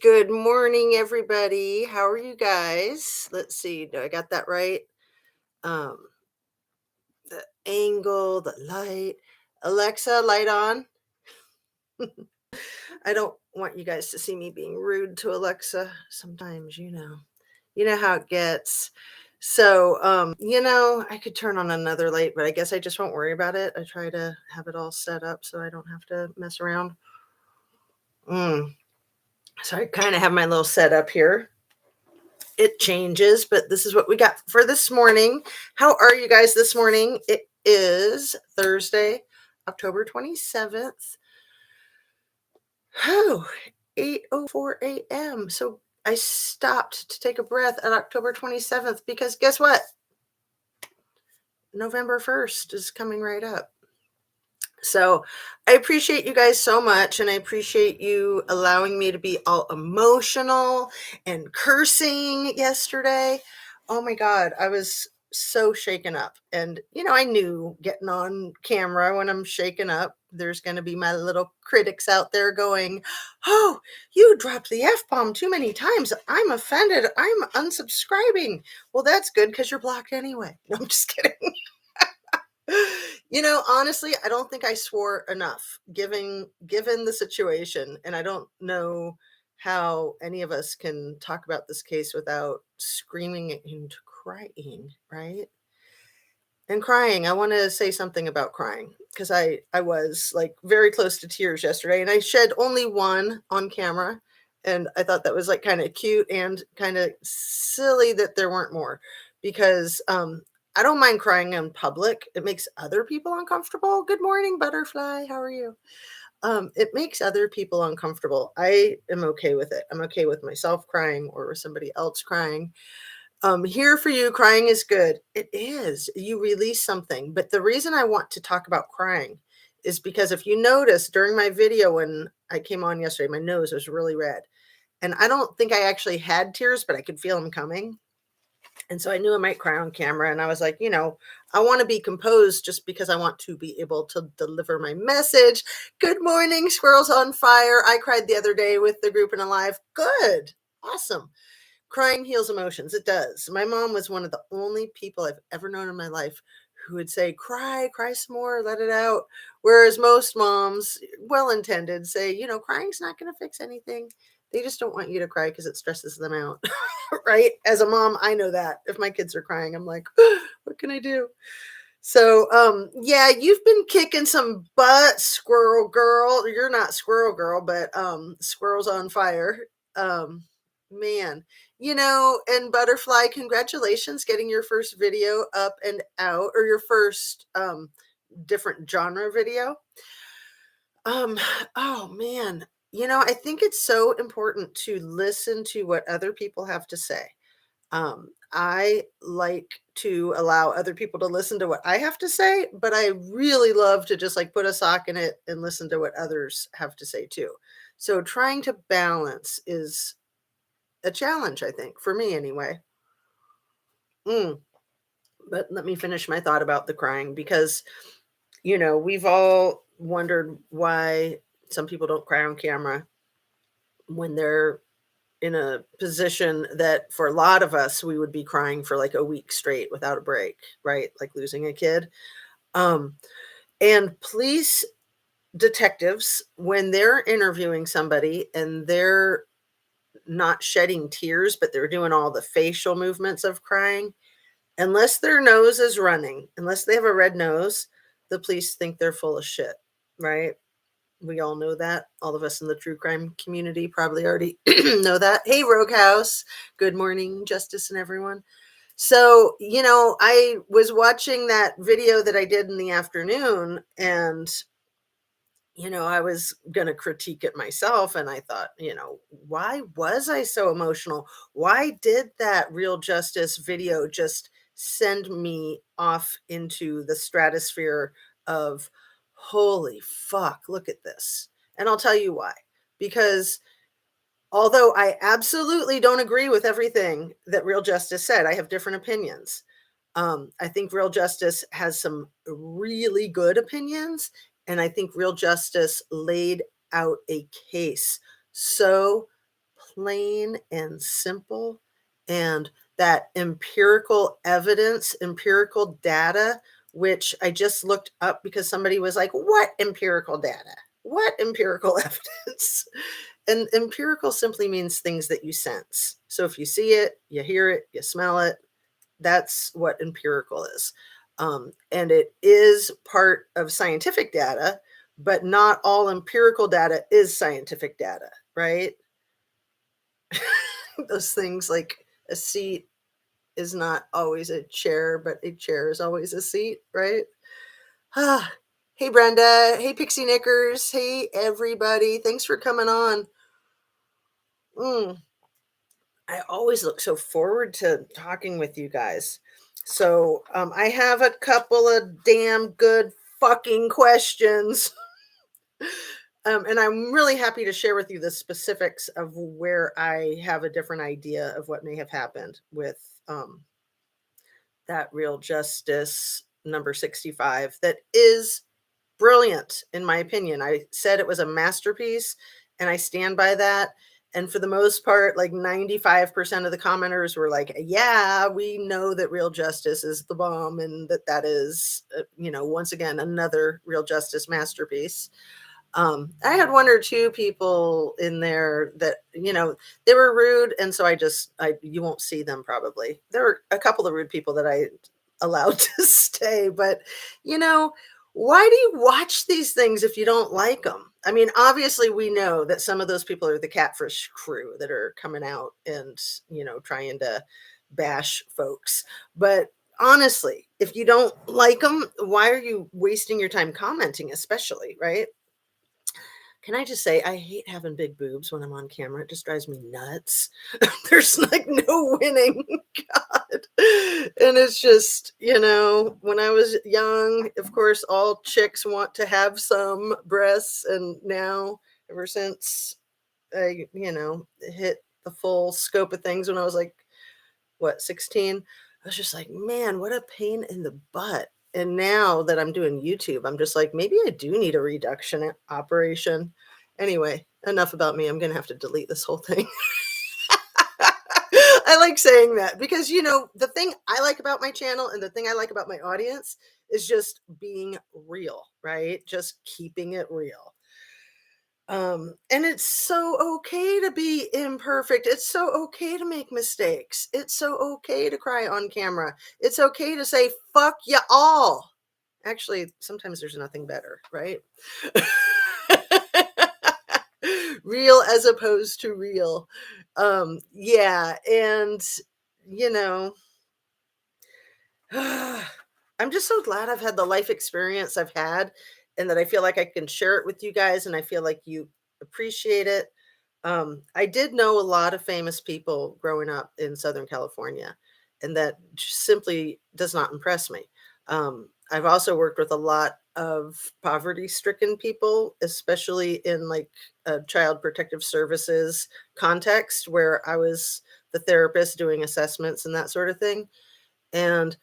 Good morning, everybody. How are you guys? Let's see. Do I got that right? Um, the angle, the light. Alexa, light on. I don't want you guys to see me being rude to Alexa. Sometimes, you know how it gets. So, I could turn on another light, but I guess I just won't worry about it. I try to have it all set up so I don't have to mess around. So I kind of have my little setup here. It changes, but this is what we got for this morning. How are you guys this morning? It is Thursday, October 27th. Oh, 8:04 a.m. So I stopped to take a breath at October 27th because guess what? November 1st is coming right up. So I appreciate you guys so much, and I appreciate you allowing me to be all emotional and cursing yesterday. Oh my God, I was so shaken up. And, I knew getting on camera when I'm shaken up, there's going to be my little critics out there going, "Oh, you dropped the F bomb too many times. I'm offended. I'm unsubscribing." Well, that's good because you're blocked anyway. No, I'm just kidding. Honestly, I don't think I swore enough given the situation, and I don't know how any of us can talk about this case without screaming and crying, right? And crying, I want to say something about crying because I was like very close to tears yesterday, and I shed only one on camera, and I thought that was like kind of cute and kind of silly that there weren't more because I don't mind crying in public. It makes other people uncomfortable. Good morning, butterfly. How are you? It makes other people uncomfortable. I am okay with it. I'm okay with myself crying or with somebody else crying. Here for you, crying is good. It is. You release something. But the reason I want to talk about crying is because if you notice during my video when I came on yesterday, my nose was really red. And I don't think I actually had tears, but I could feel them coming. And so I knew I might cry on camera. And I was like, I want to be composed just because I want to be able to deliver my message. Good morning, Squirrels on Fire. I cried the other day with the group in Alive. Good. Awesome. Crying heals emotions. It does. My mom was one of the only people I've ever known in my life who would say, cry some more, let it out. Whereas most moms, well intended, say, crying's not going to fix anything. They just don't want you to cry because it stresses them out. Right? As a mom, I know that. If my kids are crying, I'm like, what can I do? So, yeah, you've been kicking some butt, Squirrel Girl. You're not Squirrel Girl, but Squirrels on Fire. Man, and Butterfly, congratulations getting your first video up and out, or your first different genre video. Oh man, I think it's so important to listen to what other people have to say. I like to allow other people to listen to what I have to say, but I really love to just like put a sock in it and listen to what others have to say too. So trying to balance is a challenge, I think, for me anyway. But let me finish my thought about the crying because, we've all wondered why some people don't cry on camera when they're in a position that for a lot of us we would be crying for like a week straight without a break, right? Like losing a kid. Um, and police detectives, when they're interviewing somebody and they're not shedding tears, but they're doing all the facial movements of crying, unless their nose is running, unless they have a red nose, the police think they're full of shit, right? We all know that. All of us in the true crime community probably already know that. Hey, Rogue House. Good morning, Justice and everyone. So, I was watching that video that I did in the afternoon, and, I was going to critique it myself. And I thought, why was I so emotional? Why did that Real Justice video just send me off into the stratosphere of, holy fuck, look at this? And I'll tell you why. Because although I absolutely don't agree with everything that Real Justice said, I have different opinions. I think Real Justice has some really good opinions, and I think Real Justice laid out a case so plain and simple, and that empirical evidence, empirical data, which I just looked up because somebody was like, "What empirical data? What empirical evidence?" And empirical simply means things that you sense. So if you see it, you hear it, you smell it, that's what empirical is. And it is part of scientific data, but not all empirical data is scientific data, right? Those things like a seat is not always a chair, but a chair is always a seat, right? Ah, hey, Brenda. Hey, Pixie Knickers. Hey, everybody. Thanks for coming on. Mm, I always look so forward to talking with you guys. So I have a couple of damn good fucking questions. And I'm really happy to share with you the specifics of where I have a different idea of what may have happened with that real justice number 65 that is brilliant, in my opinion. I said it was a masterpiece, and I stand by that. And for the most part, like 95% of the commenters were like, yeah, we know that real justice is the bomb, and that is, once again, another real justice masterpiece. I had one or two people in there that, they were rude. And so you won't see them probably. There were a couple of rude people that I allowed to stay, but, you know, why do you watch these things if you don't like them? I mean, obviously we know that some of those people are the catfish crew that are coming out and, trying to bash folks. But honestly, if you don't like them, why are you wasting your time commenting, especially, right? Can I just say I hate having big boobs when I'm on camera. It just drives me nuts. There's like no winning. God. And it's just, when I was young, of course, all chicks want to have some breasts. And now, ever since I, hit the full scope of things when I was like, 16, I was just like, man, what a pain in the butt. And now that I'm doing YouTube, I'm just like, maybe I do need a reduction operation. Anyway, enough about me. I'm going to have to delete this whole thing. I like saying that because, the thing I like about my channel and the thing I like about my audience is just being real, right? Just keeping it real. And it's so okay to be imperfect. It's so okay to make mistakes. It's so okay to cry on camera. It's okay to say, fuck you all. Actually, sometimes there's nothing better, right? Real as opposed to real. Yeah. And, you know, I'm just so glad I've had the life experience I've had and that I feel like I can share it with you guys and I feel like you appreciate it. I did know a lot of famous people growing up in Southern California, and that just simply does not impress me. I've also worked with a lot of poverty-stricken people, especially in like a child protective services context where I was the therapist doing assessments and that sort of thing. And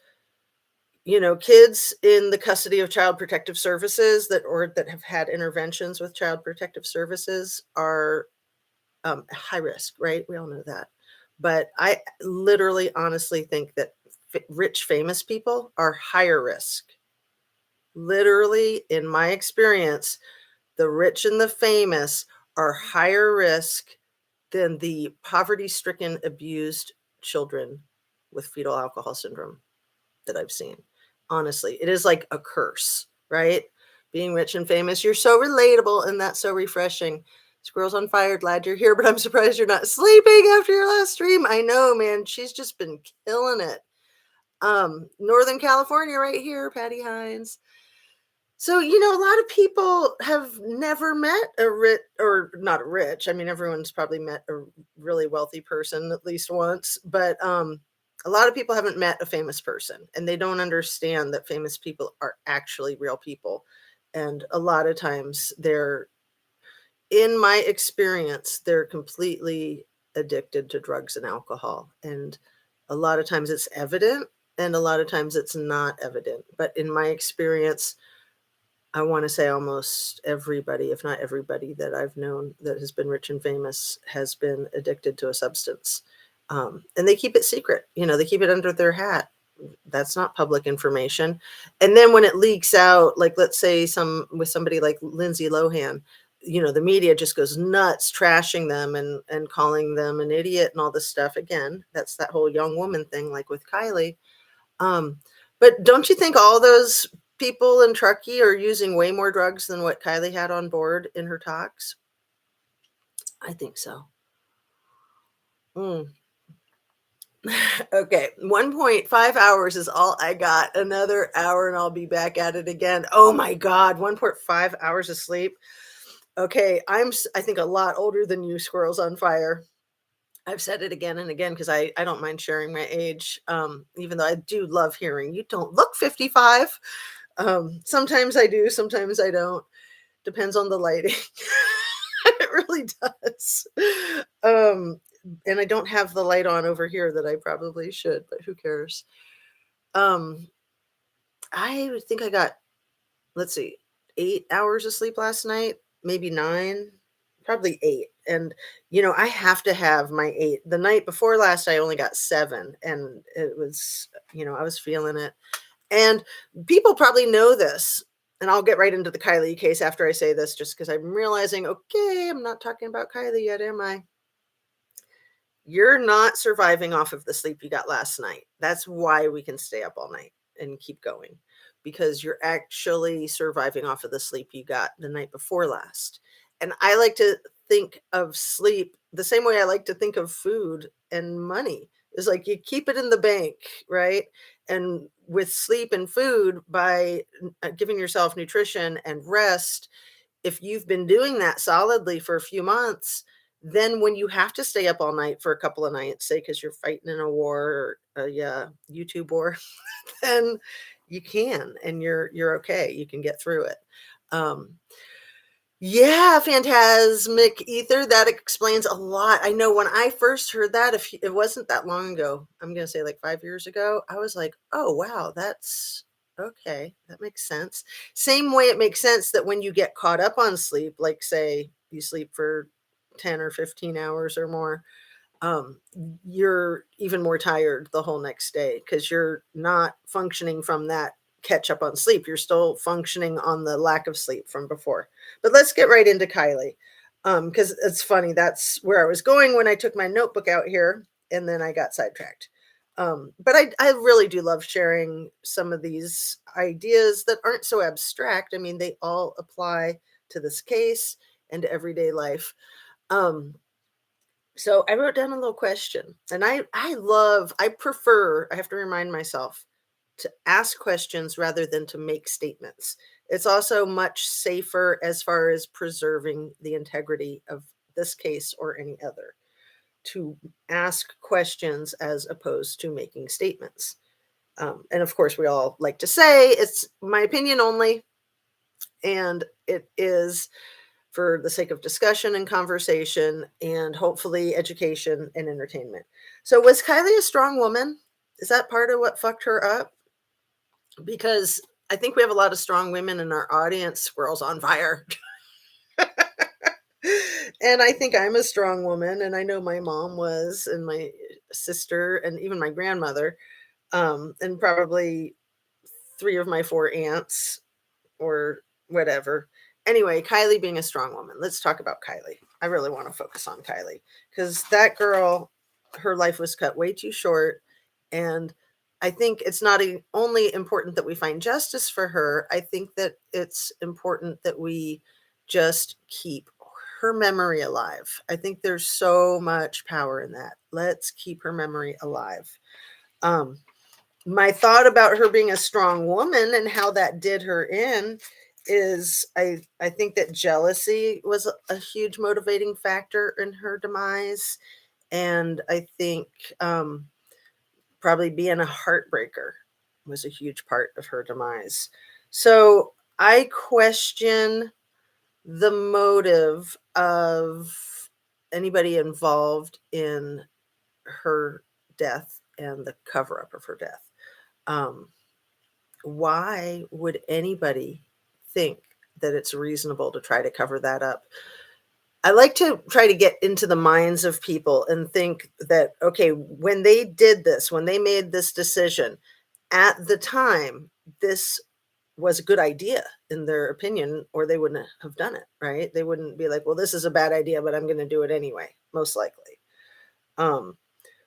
kids in the custody of child protective services that have had interventions with child protective services are high risk, right? We all know that. But I literally honestly think that rich, famous people are higher risk. Literally, in my experience, the rich and the famous are higher risk than the poverty stricken, abused children with fetal alcohol syndrome that I've seen. Honestly, it is like a curse, right? Being rich and famous, you're so relatable and that's so refreshing. Squirrel's on fire, glad you're here, but I'm surprised you're not sleeping after your last stream. I know, man, she's just been killing it. Northern California right here, Patty Hines. So, a lot of people have never met a rich, or not rich. I mean, everyone's probably met a really wealthy person at least once, but a lot of people haven't met a famous person and they don't understand that famous people are actually real people. And a lot of times in my experience, they're completely addicted to drugs and alcohol. And a lot of times it's evident and a lot of times it's not evident. But in my experience, I want to say almost everybody, if not everybody that I've known that has been rich and famous has been addicted to a substance. And they keep it secret. They keep it under their hat. That's not public information. And then when it leaks out, like let's say with somebody like Lindsay Lohan, the media just goes nuts trashing them and calling them an idiot and all this stuff. Again, that's that whole young woman thing, like with Kylie. Um, but don't you think all those people in Truckee are using way more drugs than what Kylie had on board in her talks? I think so. Mm. Okay, 1.5 hours is all I got. Another hour and I'll be back at it again. Oh my God, 1.5 hours of sleep. Okay, I think a lot older than you, Squirrels on Fire. I've said it again and again because I don't mind sharing my age, even though I do love hearing you don't look 55. Sometimes I do, sometimes I don't. Depends on the lighting. It really does. Um, and I don't have the light on over here that I probably should, but who cares? Um, I would think I got, let's see, 8 hours of sleep last night, maybe nine, probably eight. And, I have to have my eight. The night before last, I only got seven, and it was, I was feeling it. And people probably know this. And I'll get right into the Kylie case after I say this, just because I'm realizing, okay, I'm not talking about Kylie yet, am I? You're not surviving off of the sleep you got last night. That's why we can stay up all night and keep going, because you're actually surviving off of the sleep you got the night before last. And I like to think of sleep the same way I like to think of food and money. Is like you keep it in the bank, right? And with sleep and food, by giving yourself nutrition and rest, if you've been doing that solidly for a few months, then when you have to stay up all night for a couple of nights, say because you're fighting in a war or a YouTube war, then you can, and you're okay. You can get through it. Um, yeah, phantasmic ether. That explains a lot. I know when I first heard that, if it wasn't that long ago, I'm gonna say like 5 years ago, I was like, oh wow, that's okay. That makes sense. Same way it makes sense that when you get caught up on sleep, like say you sleep for 10 or 15 hours or more, um, you're even more tired the whole next day because you're not functioning from that catch up on sleep. You're still functioning on the lack of sleep from before. But let's get right into Kylie. Because it's funny, that's where I was going when I took my notebook out here and then I got sidetracked. But I really do love sharing some of these ideas that aren't so abstract. I mean, they all apply to this case and to everyday life. Um, so I wrote down a little question, and I prefer, I have to remind myself to ask questions rather than to make statements. It's also much safer as far as preserving the integrity of this case or any other, to ask questions as opposed to making statements. And of course, we all like to say it's my opinion only, and it is for the sake of discussion and conversation and hopefully education and entertainment. So, was Kylie a strong woman? Is that part of what fucked her up? Because I think we have a lot of strong women in our audience, Squirrels on Fire. And I think I'm a strong woman, and I know my mom was, and my sister, and even my grandmother, and probably three of my four aunts or whatever. Anyway, Kylie being a strong woman. Let's talk about Kylie. I really want to focus on Kylie because that girl, her life was cut way too short. And I think it's not only important that we find justice for her, I think that it's important that we just keep her memory alive. I think there's so much power in that. Let's keep her memory alive. Um, my thought about her being a strong woman and how that did her in is I think that jealousy was a huge motivating factor in her demise. And I think probably being a heartbreaker was a huge part of her demise. So I question the motive of anybody involved in her death and the cover up of her death. Um, why would anybody think that it's reasonable to try to cover that up. I like to try to get into the minds of people and think that, okay, when they did this, when they made this decision, at the time, this was a good idea in their opinion, or they wouldn't have done it, right? They wouldn't be like, well, this is a bad idea, but I'm going to do it anyway, most likely. Um,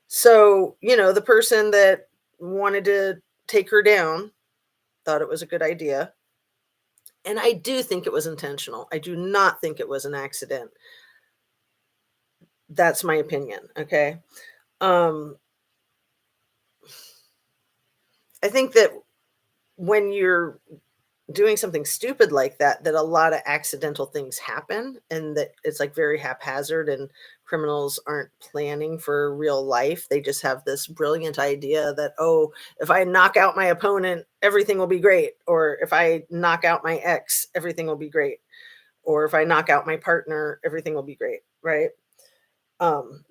so, the person that wanted to take her down thought it was a good idea. And I do think it was intentional. I do not think it was an accident. That's my opinion. Okay. Um, I think that when you're doing something stupid like that, that a lot of accidental things happen and that it's like very haphazard and criminals aren't planning for real life. They just have this brilliant idea that, oh, if I knock out my opponent, everything will be great. Or if I knock out my ex, everything will be great. Or if I knock out my partner, everything will be great. Right. Um,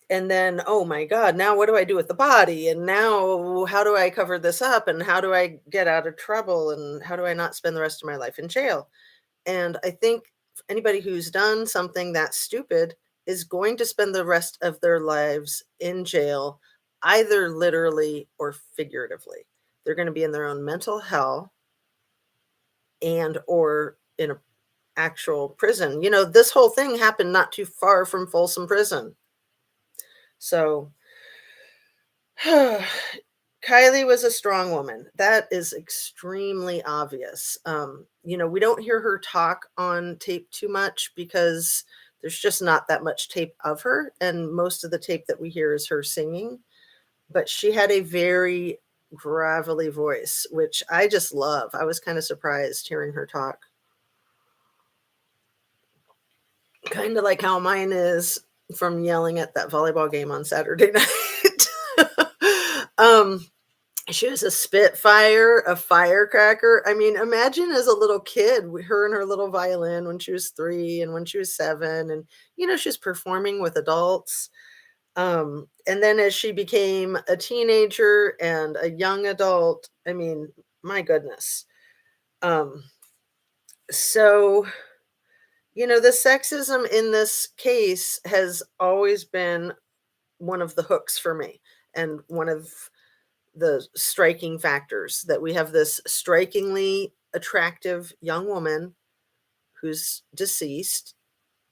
and then, oh my God, now what do I do with the body? And now how do I cover this up? And how do I get out of trouble? And how do I not spend the rest of my life in jail? And I think anybody who's done something that stupid is going to spend the rest of their lives in jail, either literally or figuratively. They're going to be in their own mental hell and or in a actual prison. This whole thing happened not too far from Folsom Prison. So Kylie was a strong woman. That is extremely obvious. We don't hear her talk on tape too much because there's just not that much tape of her. And most of the tape that we hear is her singing. But she had a very gravelly voice, which I just love. I was kind of surprised hearing her talk. Kind of like how mine is from yelling at that volleyball game on Saturday night. um, She was a spitfire, a firecracker. I mean, imagine as a little kid, her and her little violin when she was 3 and when she was 7, and she's performing with adults. And then as she became a teenager and a young adult, I mean, my goodness. Um, so the sexism in this case has always been one of the hooks for me, and one of the striking factors that we have this strikingly attractive young woman who's deceased.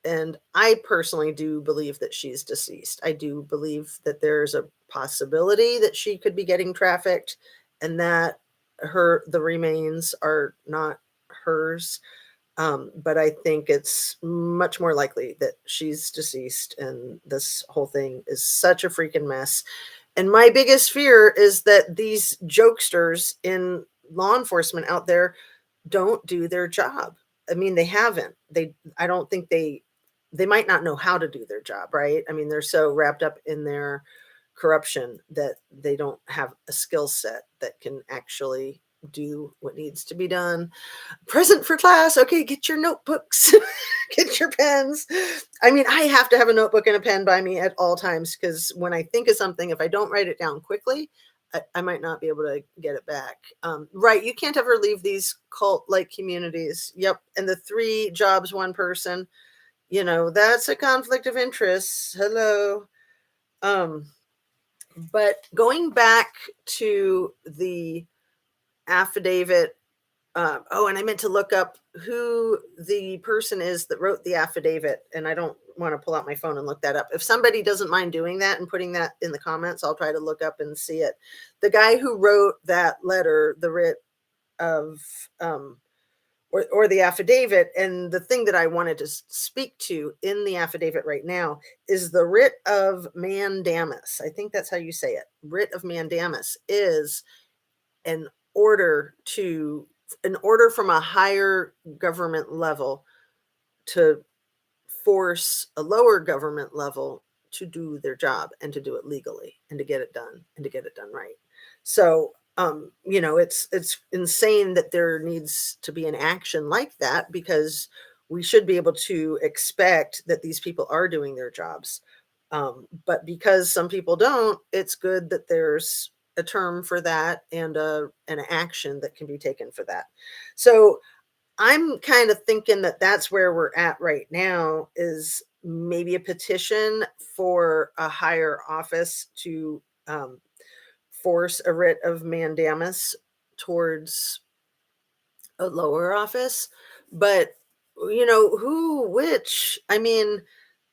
And I personally do believe that she's deceased. I do believe that there's a possibility that she could be getting trafficked and that the remains are not hers. But I think it's much more likely that she's deceased, and this whole thing is such a freaking mess. And my biggest fear is that these jokesters in law enforcement out there don't do their job. I mean, they haven't. I don't think they might not know how to do their job, right? I mean, they're so wrapped up in their corruption that they don't have a skill set that can actually do what needs to be done. Present for class. Okay, get your notebooks, get your pens. I mean, I have to have a notebook and a pen by me at all times because when I think of something, if I don't write it down quickly, I might not be able to get it back. Right. You can't ever leave these cult like communities. Yep. And the 3 jobs, 1 person, that's a conflict of interest. Hello. Um, but going back to the affidavit. And I meant to look up who the person is that wrote the affidavit, and I don't want to pull out my phone and look that up. If somebody doesn't mind doing that and putting that in the comments, I'll try to look up and see it. The guy who wrote that letter, the writ of, or the affidavit, and the thing that I wanted to speak to in the affidavit right now is the writ of mandamus. I think that's how you say it. Writ of mandamus is an order from a higher government level to force a lower government level to do their job and to do it legally and to get it done and to get it done right. So it's insane that there needs to be an action like that, because we should be able to expect that these people are doing their jobs. But because some people don't, it's good that there's a term for that and an action that can be taken for that. So I'm kind of thinking that that's where we're at right now is maybe a petition for a higher office to force a writ of mandamus towards a lower office. But, which, I mean,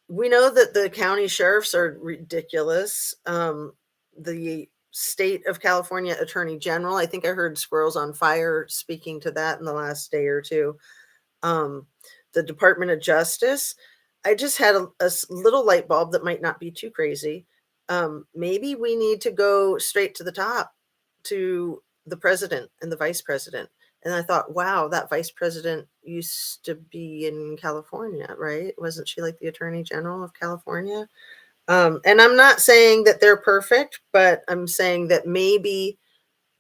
we know that the county sheriffs are ridiculous. The state of California attorney general, I think I heard Squirrels on Fire speaking to that in the last day or two. um, the Department of Justice. I just had a little light bulb that might not be too crazy. Maybe we need to go straight to the top to the president and the vice president. And I thought, wow, that vice president used to be in California, right? Wasn't she like the attorney general of California? And I'm not saying that they're perfect, but I'm saying that maybe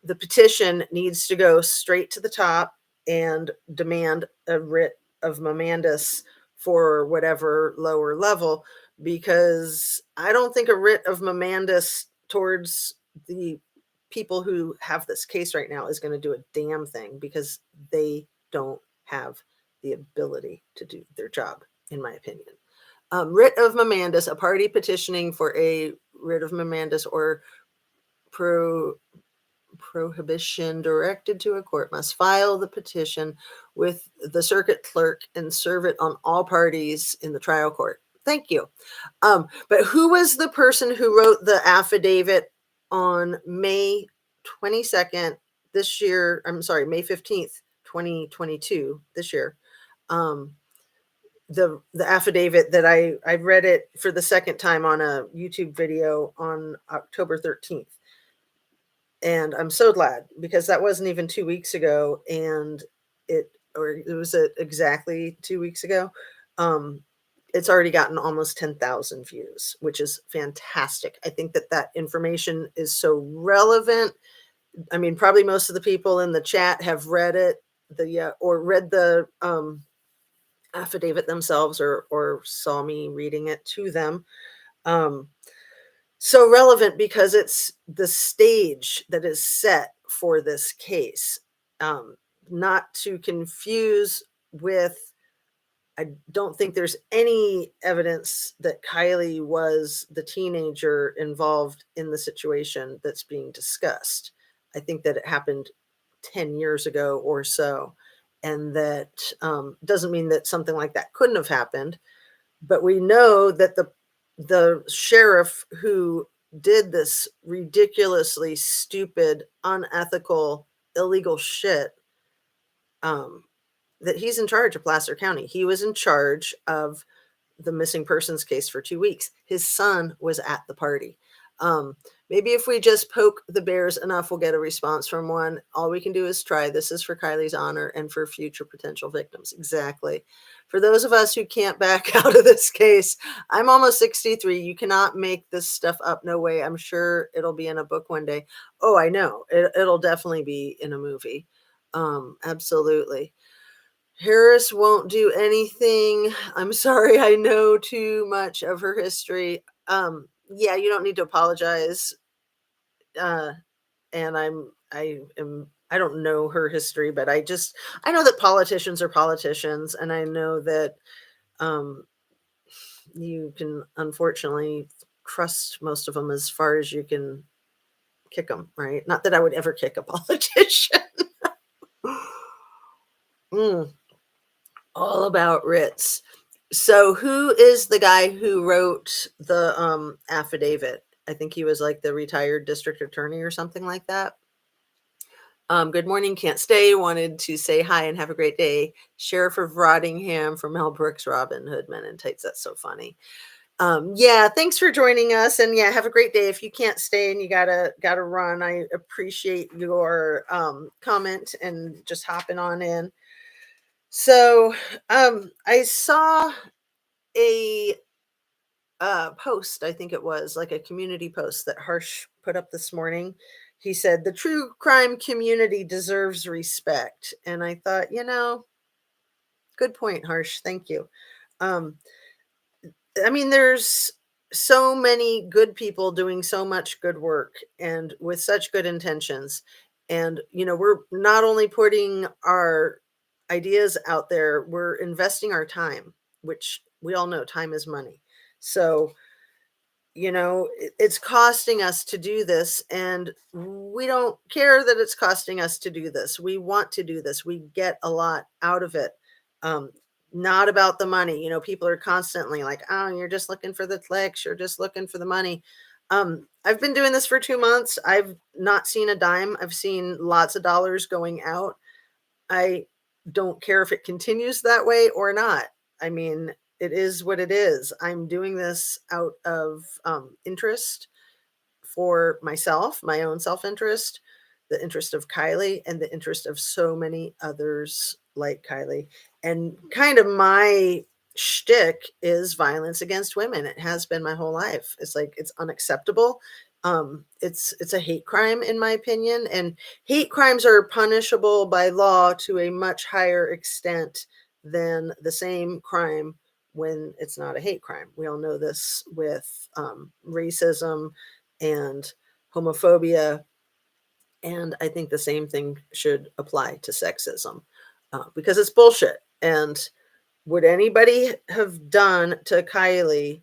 the petition needs to go straight to the top and demand a writ of mandamus for whatever lower level, because I don't think a writ of mandamus towards the people who have this case right now is going to do a damn thing, because they don't have the ability to do their job, in my opinion. Writ of mandamus, a party petitioning for a writ of mandamus or pro prohibition directed to a court must file the petition with the circuit clerk and serve it on all parties in the trial court. Thank you. But who was the person who wrote the affidavit on May 22nd this year? I'm sorry, May 15th, 2022, this year. The affidavit that I read it for the second time on a YouTube video on October 13th. And I'm so glad, because that wasn't even 2 weeks ago, and it was exactly 2 weeks ago. It's already gotten almost 10,000 views, which is fantastic. I think that that information is so relevant. I mean, probably most of the people in the chat have read it, or read the affidavit themselves, or saw me reading it to them. So relevant because it's the stage that is set for this case. Not to confuse with, I don't think there's any evidence that Kylie was the teenager involved in the situation that's being discussed. I think that it happened 10 years ago or so. And that doesn't mean that something like that couldn't have happened. But we know that the sheriff who did this ridiculously stupid, unethical, illegal shit, that he's in charge of Placer County. He was in charge of the missing persons case for 2 weeks. His son was at the party. Maybe if we just poke the bears enough, we'll get a response from one. All we can do is try. This is for Kylie's honor and for future potential victims. Exactly. For those of us who can't back out of this case, I'm almost 63. You cannot make this stuff up. No way. I'm sure it'll be in a book one day. Oh, I know. It'll definitely be in a movie. Absolutely. Harris won't do anything. I'm sorry, I know too much of her history. Yeah, you don't need to apologize. And I don't know her history, but I know that politicians are politicians, and I know that um, you can unfortunately trust most of them as far as you can kick them, right? Not that I would ever kick a politician. Mm, all about writs. So who is the guy who wrote the affidavit? I think he was like the retired district attorney or something like that. Good morning, can't stay. Wanted to say hi and have a great day. Sheriff of Rottingham from Mel Brooks, Robin Hood Men in Tights. That's so funny. Yeah, thanks for joining us, and yeah, have a great day. If you can't stay and you gotta run, I appreciate your comment and just hopping on in. So I saw a post, I think it was like a community post that Harsh put up this morning. He said, the true crime community deserves respect. And I thought, good point, Harsh. Thank you. I mean, there's so many good people doing so much good work and with such good intentions. And, we're not only putting our ideas out there, we're investing our time, which we all know time is money. So, it's costing us to do this, and we don't care that it's costing us to do this. We want to do this. We get a lot out of it. Um, Not about the money. People are constantly like, "Oh, you're just looking for the clicks. You're just looking for the money." I've been doing this for 2 months. I've not seen a dime. I've seen lots of dollars going out. I don't care if it continues that way or not. I mean, it is what it is. I'm doing this out of interest for myself, my own self interest, the interest of Kylie, and the interest of so many others like Kylie. And kind of my shtick is violence against women. It has been my whole life. It's like it's unacceptable. It's a hate crime in my opinion, and hate crimes are punishable by law to a much higher extent than the same crime when it's not a hate crime. We all know this with racism and homophobia. And I think the same thing should apply to sexism because it's bullshit. And would anybody have done to Kylie?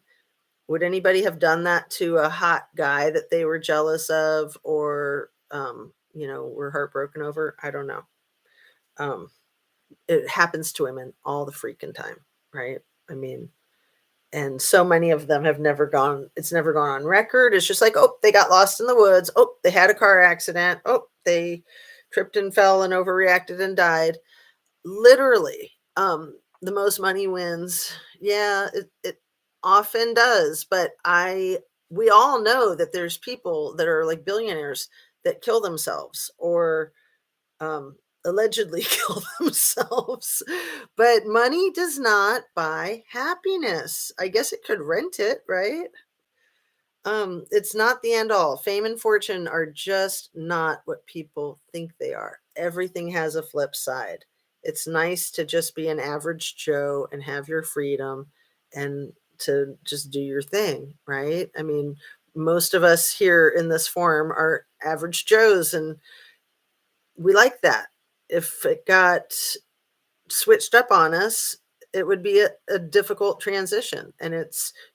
Would anybody have done that to a hot guy that they were jealous of or, were heartbroken over? I don't know. Um, it happens to women all the freaking time, right? I mean, and so many of them have never gone it's never gone on record. It's just like, "Oh, they got lost in the woods. Oh, they had a car accident. Oh, they tripped and fell and overreacted and died." Literally, the most money wins. Yeah, it often does, but I we all know that there's people that are like billionaires that kill themselves or um, allegedly kill themselves. But money does not buy happiness. I guess it could rent it, right? It's not the end all. Fame and fortune are just not what people think they are. Everything has a flip side. It's nice to just be an average Joe and have your freedom and to just do your thing, right? I mean, most of us here in this forum are average Joes, and we like that. If it got switched up on us, it would be a difficult transition. And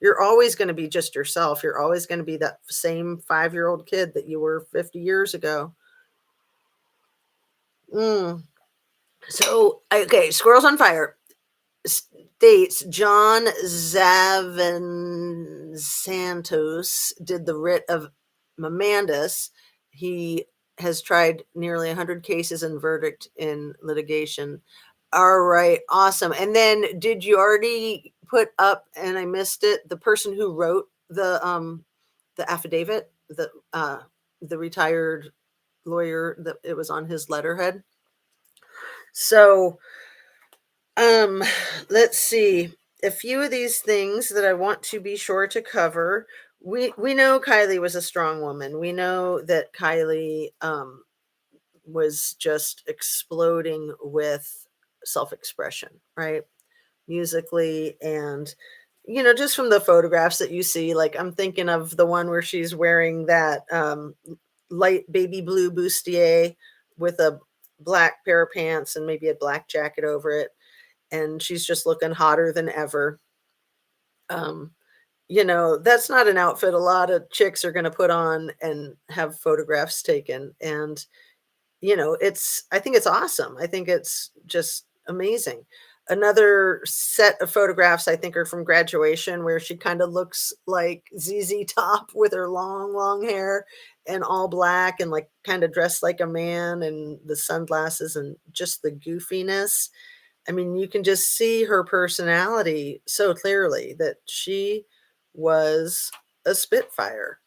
you're always going to be just yourself. You're always going to be that same 5-year-old kid that you were 50 years ago. Mm. So, okay, Squirrels on Fire states John Zavin Santos did the writ of Mamandus. He has tried nearly 100 cases and verdict in litigation. All right, awesome. And then did you already put up, and I missed it, the person who wrote the affidavit, the retired lawyer that it was on his letterhead? So um, let's see. A few of these things that I want to be sure to cover. We know Kylie was a strong woman. We know that Kylie was just exploding with self-expression, right? Musically and just from the photographs that you see, like I'm thinking of the one where she's wearing that light baby blue bustier with a black pair of pants and maybe a black jacket over it, and she's just looking hotter than ever. Um, that's not an outfit a lot of chicks are going to put on and have photographs taken. And, I think it's awesome. I think it's just amazing. Another set of photographs I think are from graduation where she kind of looks like ZZ Top with her long, long hair and all black and like kind of dressed like a man and the sunglasses and just the goofiness. I mean, you can just see her personality so clearly that she was a spitfire.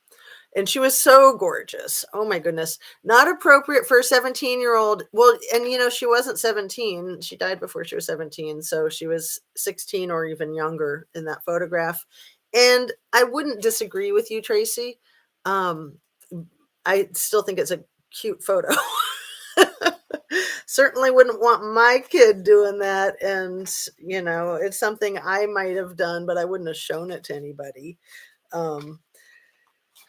And she was so gorgeous. Oh my goodness. Not appropriate for a 17-year-old. Well, and she wasn't 17. She died before she was 17. So she was 16 or even younger in that photograph. And I wouldn't disagree with you, Tracy. Um, I still think it's a cute photo. Certainly wouldn't want my kid doing that. And, it's something I might have done, but I wouldn't have shown it to anybody. Um,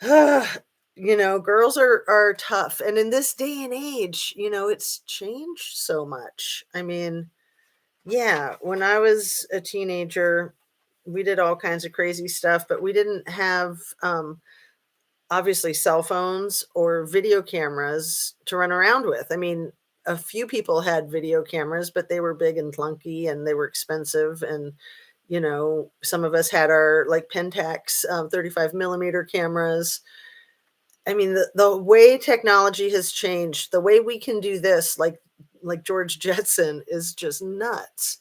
girls are tough, and in this day and age, it's changed so much. I mean, yeah, when I was a teenager, we did all kinds of crazy stuff, but we didn't have obviously cell phones or video cameras to run around with. I mean, a few people had video cameras, but they were big and clunky and they were expensive. And, some of us had our like Pentax 35 millimeter cameras. I mean, the way technology has changed, the way we can do this, like George Jetson, is just nuts.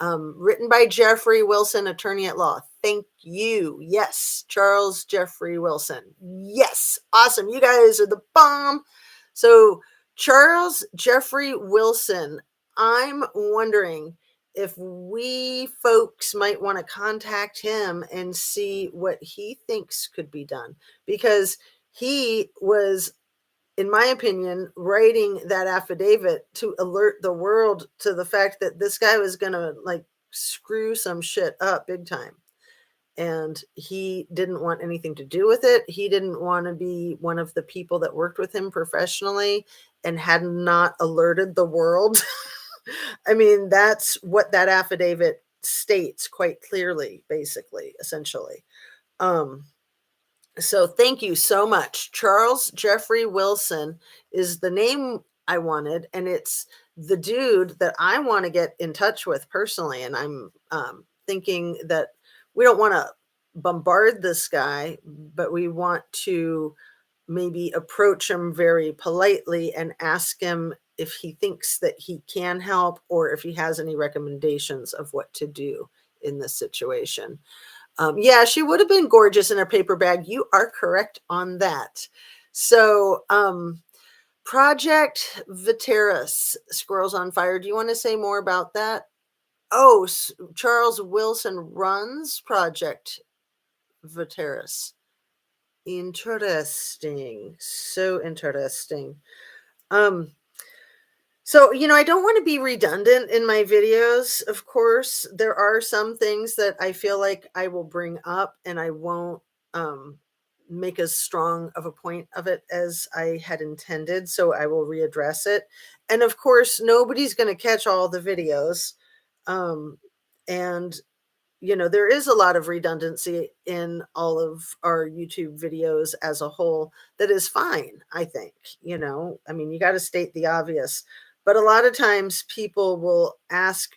Written by Jeffrey Wilson, attorney at law. Thank you. Yes, Charles Jeffrey Wilson. Yes, awesome. You guys are the bomb. So, Charles Jeffrey Wilson, I'm wondering if we folks might want to contact him and see what he thinks could be done, because he was, in my opinion, writing that affidavit to alert the world to the fact that this guy was going to like screw some shit up big time. And he didn't want anything to do with it. He didn't want to be one of the people that worked with him professionally and had not alerted the world. I mean, that's what that affidavit states quite clearly, basically, essentially. Um, so thank you so much. Charles Jeffrey Wilson is the name I wanted, and it's the dude that I want to get in touch with personally. And I'm thinking that we don't want to bombard this guy, but we want to maybe approach him very politely and ask him if he thinks that he can help or if he has any recommendations of what to do in this situation. Yeah, she would have been gorgeous in a paper bag. You are correct on that. So, Project Viteris, Squirrels on Fire. Do you want to say more about that? Oh, Charles Wilson runs Project Viteris. Interesting. So interesting. Um, So, I don't want to be redundant in my videos. Of course, there are some things that I feel like I will bring up and I won't um, make as strong of a point of it as I had intended. So I will readdress it. And of course, nobody's going to catch all the videos. Um, and there is a lot of redundancy in all of our YouTube videos as a whole that is fine, I think. I mean, you got to state the obvious, but a lot of times people will ask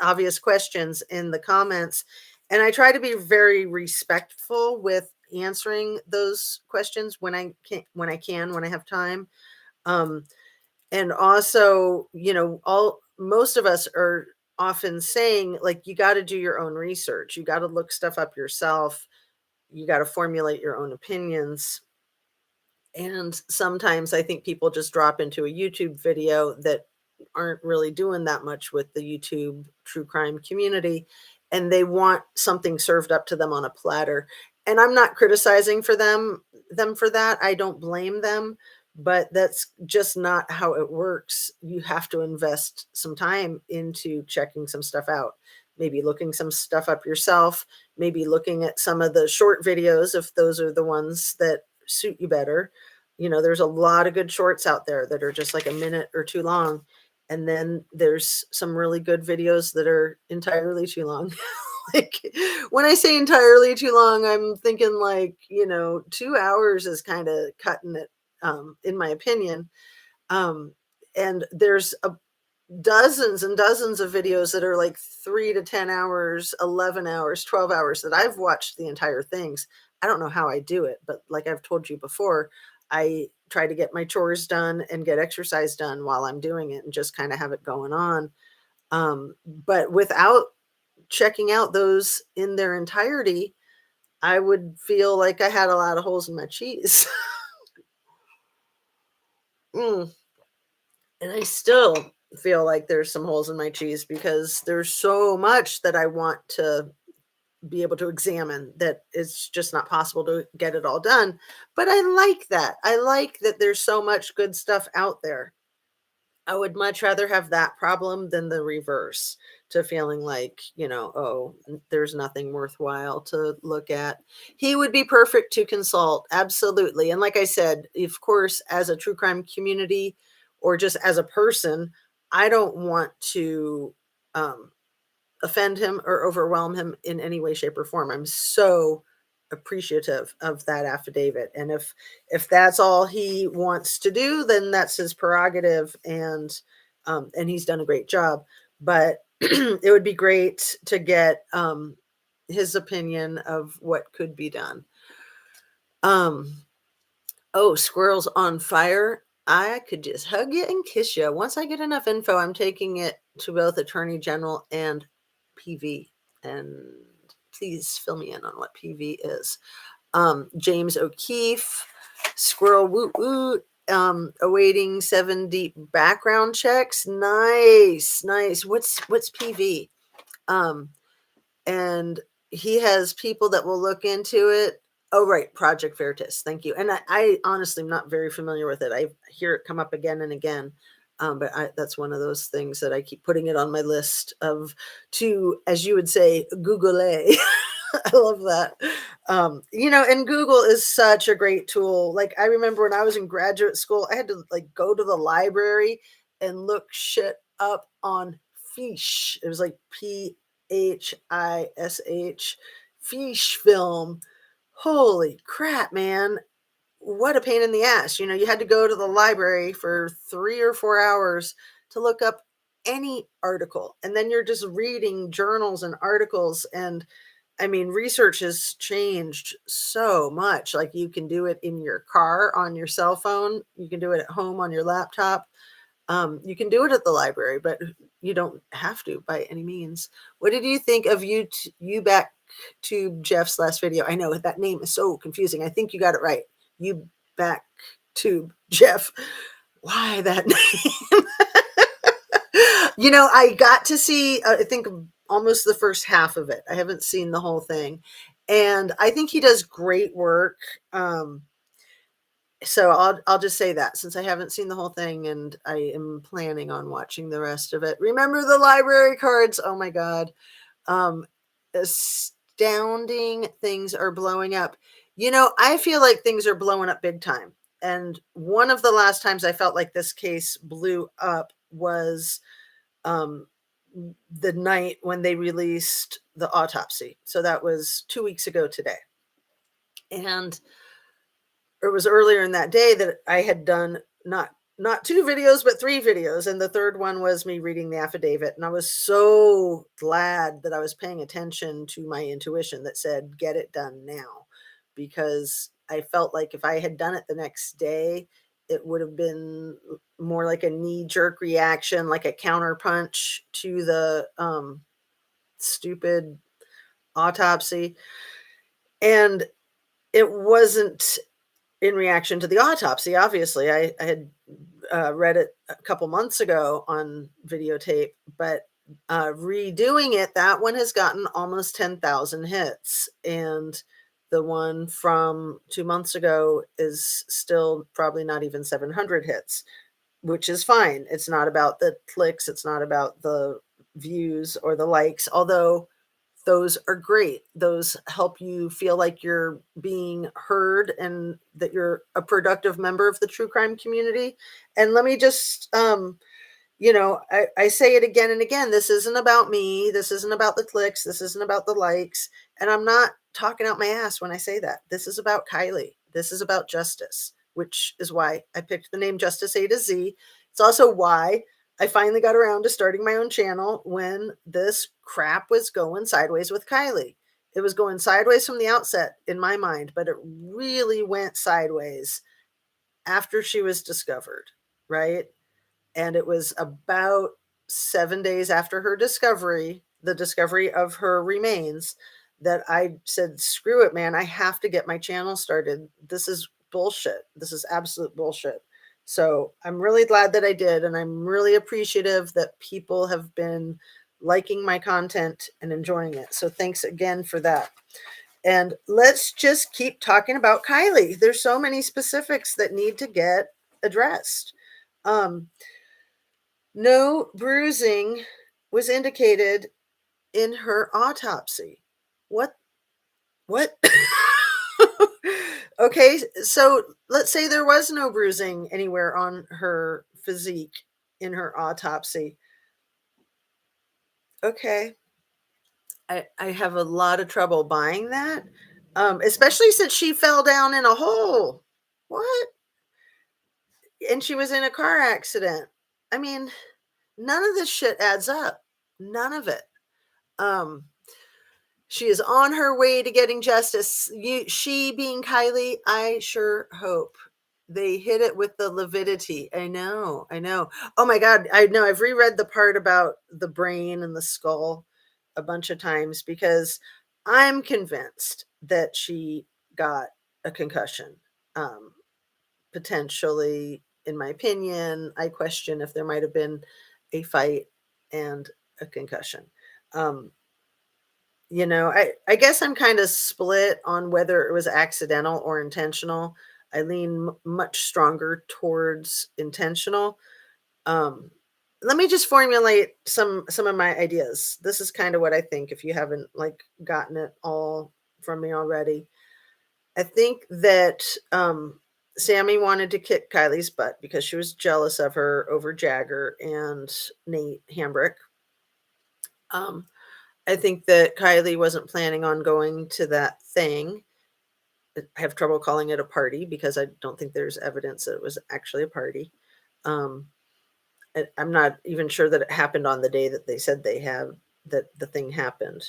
obvious questions in the comments, and I try to be very respectful with answering those questions when I have time. Um, and also, all most of us are often saying like you got to do your own research, you got to look stuff up yourself, you got to formulate your own opinions. And sometimes I think people just drop into a YouTube video that aren't really doing that much with the YouTube true crime community, and they want something served up to them on a platter. And I'm not criticizing for them for that. I don't blame them, but that's just not how it works. You have to invest some time into checking some stuff out, maybe looking some stuff up yourself, maybe looking at some of the short videos if those are the ones that suit you better. There's a lot of good shorts out there that are just like a minute or two long. And then there's some really good videos that are entirely too long. Like when I say entirely too long, I'm thinking like, 2 hours is kind of cutting it, in my opinion. And there's dozens and dozens of videos that are like 3 to 10 hours, 11 hours, 12 hours that I've watched the entire things. I don't know how I do it, but like I've told you before, I try to get my chores done and get exercise done while I'm doing it and just kind of have it going on. But without checking out those in their entirety, I would feel like I had a lot of holes in my cheese. Mm. And I still feel like there's some holes in my cheese because there's so much that I want to be able to examine that it's just not possible to get it all done. But I like that. I like that there's so much good stuff out there. I would much rather have that problem than the reverse. to feeling like, oh, there's nothing worthwhile to look at. He would be perfect to consult. Absolutely. And like I said, of course, as a true crime community or just as a person, I don't want to um, offend him or overwhelm him in any way, shape, or form. I'm so appreciative of that affidavit. And if that's all he wants to do, then that's his prerogative, and he's done a great job. But it would be great to get his opinion of what could be done. Oh, squirrels on fire. I could just hug you and kiss you. Once I get enough info, I'm taking it to both Attorney General and PV. And please fill me in on what PV is. James O'Keefe, squirrel woot woot, awaiting 7 deep background checks. Nice, nice. What's PV? And he has people that will look into it. Oh, right. Project Veritas. Thank you. And I honestly am not very familiar with it. I hear it come up again and again. But that's one of those things that I keep putting it on my list to, as you would say, Google. I love that. And Google is such a great tool. Like, I remember when I was in graduate school, I had to go to the library and look shit up on Fish. It was like Phish, Fish film. Holy crap, man. What a pain in the ass. You had to go to the library for 3 or 4 hours to look up any article. And then you're just reading journals and articles. And I mean, research has changed so much. Like, you can do it in your car, on your cell phone. You can do it at home on your laptop. You can do it at the library, but you don't have to by any means. What did you think of you back to Jeff's last video? I know that name is so confusing. I think you got it right. You back to Jeff. Why that name? I got to see, I think, almost the first half of it. I haven't seen the whole thing. And I think he does great work. So I'll just say that, since I haven't seen the whole thing and I am planning on watching the rest of it. Remember the library cards. Oh my God. Astounding things are blowing up. I feel like things are blowing up big time. And one of the last times I felt like this case blew up was the night when they released the autopsy. So that was 2 weeks ago today. And it was earlier in that day that I had done not 2 videos, but 3 videos. And the third one was me reading the affidavit. And I was so glad that I was paying attention to my intuition that said, get it done now. Because I felt like if I had done it the next day, it would have been more like a knee-jerk reaction, like a counterpunch to the stupid autopsy. And it wasn't in reaction to the autopsy. Obviously, I had read it a couple months ago on videotape, but redoing it, that one has gotten almost 10,000 hits. And the one from 2 months ago is still probably not even 700 hits, which is fine. It's not about the clicks. It's not about the views or the likes, although those are great. Those help you feel like you're being heard and that you're a productive member of the true crime community. And let me just, I say it again and again. This isn't about me. This isn't about the clicks. This isn't about the likes. And I'm not talking out my ass when I say that. This is about Kylie. This is about justice, which is why I picked the name Justice A to Z. It's also why I finally got around to starting my own channel when this crap was going sideways with Kylie. It was going sideways from the outset in my mind, but it really went sideways after she was discovered, right? And it was about 7 days after her discovery, the discovery of her remains, that I said, screw it, man. I have to get my channel started. This is bullshit. This is absolute bullshit. So I'm really glad that I did. And I'm really appreciative that people have been liking my content and enjoying it. So thanks again for that. And let's just keep talking about Kylie. There's so many specifics that need to get addressed. No bruising was indicated in her autopsy. What what? Okay, so let's say there was no bruising anywhere on her physique in her autopsy. Okay, I have a lot of trouble buying that, especially since she fell down in a hole. What? And she was in a car accident. I mean, none of this shit adds up. None of it. Um, she is on her way to getting justice. She being Kylie, I sure hope they hit it with the lividity. I know, I know. Oh my God, I know. I've reread the part about the brain and the skull a bunch of times because I'm convinced that she got a concussion. Um, Potentially, in my opinion, I question if there might have been a fight and a concussion. Um, I guess I'm kind of split on whether it was accidental or intentional. I lean much stronger towards intentional. Um, Let me just formulate some of my ideas. This is kind of what I think if you haven't like gotten it all from me already. I think that Sammy wanted to kick Kylie's butt because she was jealous of her over Jagger and Nate Hambrick. Um, I think that Kylie wasn't planning on going to that thing. I have trouble calling it a party because I don't think there's evidence that it was actually a party. Um, I'm not even sure that it happened on the day that they said they have that the thing happened.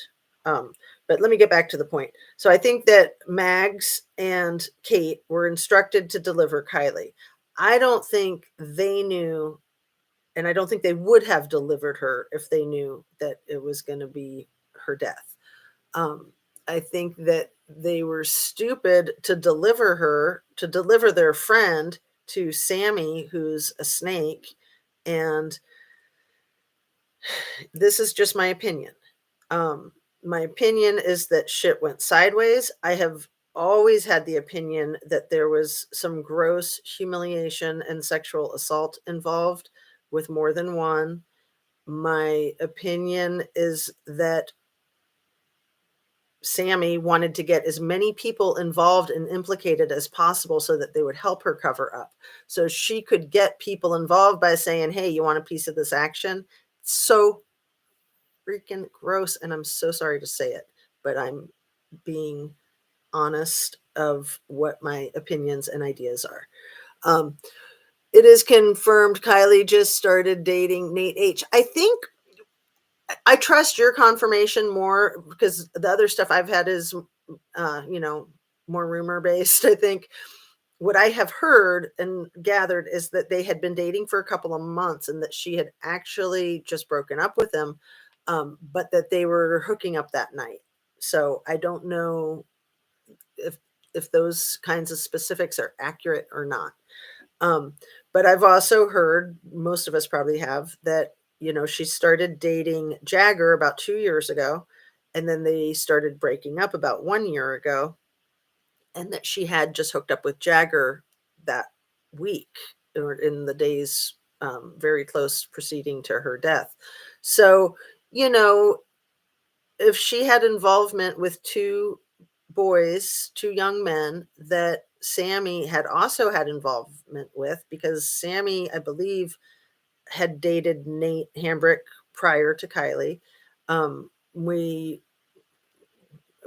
Um, but let me get back to the point. So I think that Mags and Kate were instructed to deliver Kylie. I don't think they knew, and I don't think they would have delivered her if they knew that it was going to be her death. Um, I think that they were stupid to deliver her, to deliver their friend to Sammy, who's a snake. And this is just my opinion. Um, my opinion is that shit went sideways. I have always had the opinion that there was some gross humiliation and sexual assault involved with more than one. My opinion is that Sammy wanted to get as many people involved and implicated as possible so that they would help her cover up. So she could get people involved by saying, "Hey, you want a piece of this action?" So freaking gross. And I'm so sorry to say it, but I'm being honest of what my opinions and ideas are. Um, it is confirmed Kylie just started dating Nate H. I think I trust your confirmation more because the other stuff I've had is, uh, you know, more rumor based. I think what I have heard and gathered is that they had been dating for a couple of months and that she had actually just broken up with him, but that they were hooking up that night. So I don't know if those kinds of specifics are accurate or not. Um, but I've also heard, most of us probably have, that, she started dating Jagger about 2 years ago, and then they started breaking up about 1 year ago, and that she had just hooked up with Jagger that week or in the days very close preceding to her death. So, you know, if she had involvement with two boys, two young men that Sammy had also had involvement with, because Sammy, I believe, had dated Nate Hambrick prior to Kylie.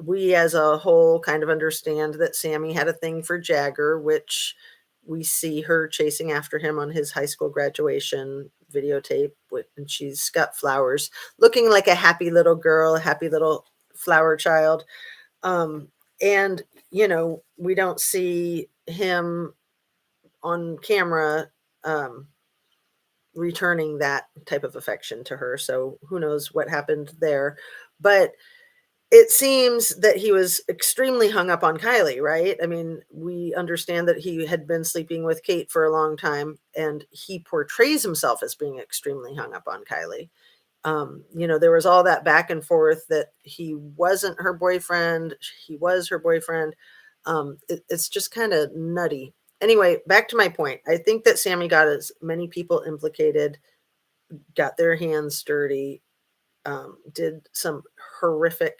We as a whole kind of understand that Sammy had a thing for Jagger, which we see her chasing after him on his high school graduation videotape and she's got flowers, looking like a happy little girl, a happy little flower child. um, and we don't see him on camera um, returning that type of affection to her, so who knows what happened there. But it seems that he was extremely hung up on Kylie, right? I mean, we understand that he had been sleeping with Kate for a long time, and he portrays himself as being extremely hung up on Kylie. There was all that back and forth that he wasn't her boyfriend, he was her boyfriend. It's just kind of nutty. Anyway, back to my point. I think that Sammy got as many people implicated, got their hands dirty, did some horrific,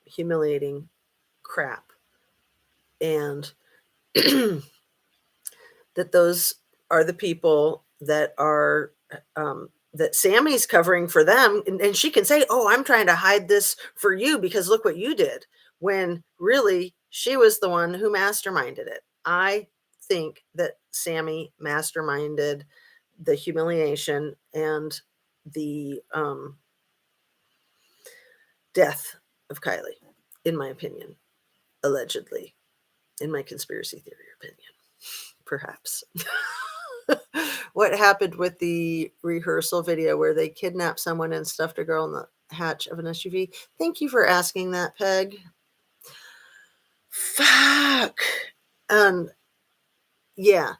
humiliating crap. And that those are the people that are that Sammy's covering for them, and she can say, "Oh, I'm trying to hide this for you because look what you did," when really she was the one who masterminded it. I think that Sammy masterminded the humiliation and the death of Kylie, in my opinion, allegedly, in my conspiracy theory opinion, perhaps. What happened with the rehearsal video where they kidnapped someone and stuffed a girl in the hatch of an SUV? Thank you for asking that, Peg. Fuck. Um, yeah.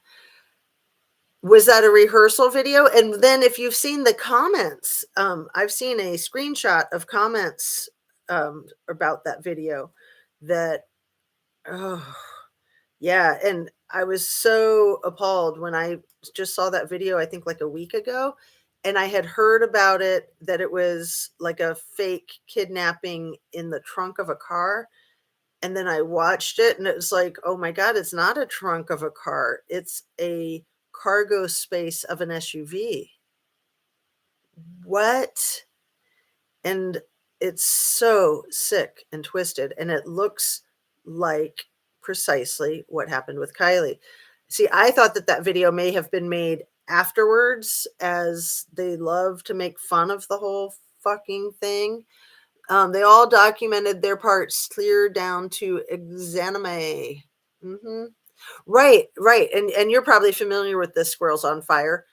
Was that a rehearsal video? And then if you've seen the comments, I've seen a screenshot of comments about that video that, oh, yeah, and I was so appalled when I just saw that video, I think like a week ago, and I had heard about it that it was like a fake kidnapping in the trunk of a car. And then I watched it and it was like, oh my God, it's not a trunk of a car, it's a cargo space of an SUV. What? And it's so sick and twisted, and it looks like precisely what happened with Kylie. See, I thought that that video may have been made afterwards, as they love to make fun of the whole fucking thing. They all documented their parts clear down to exanime. Hmm. Right, right. And you're probably familiar with this Squirrels on Fire.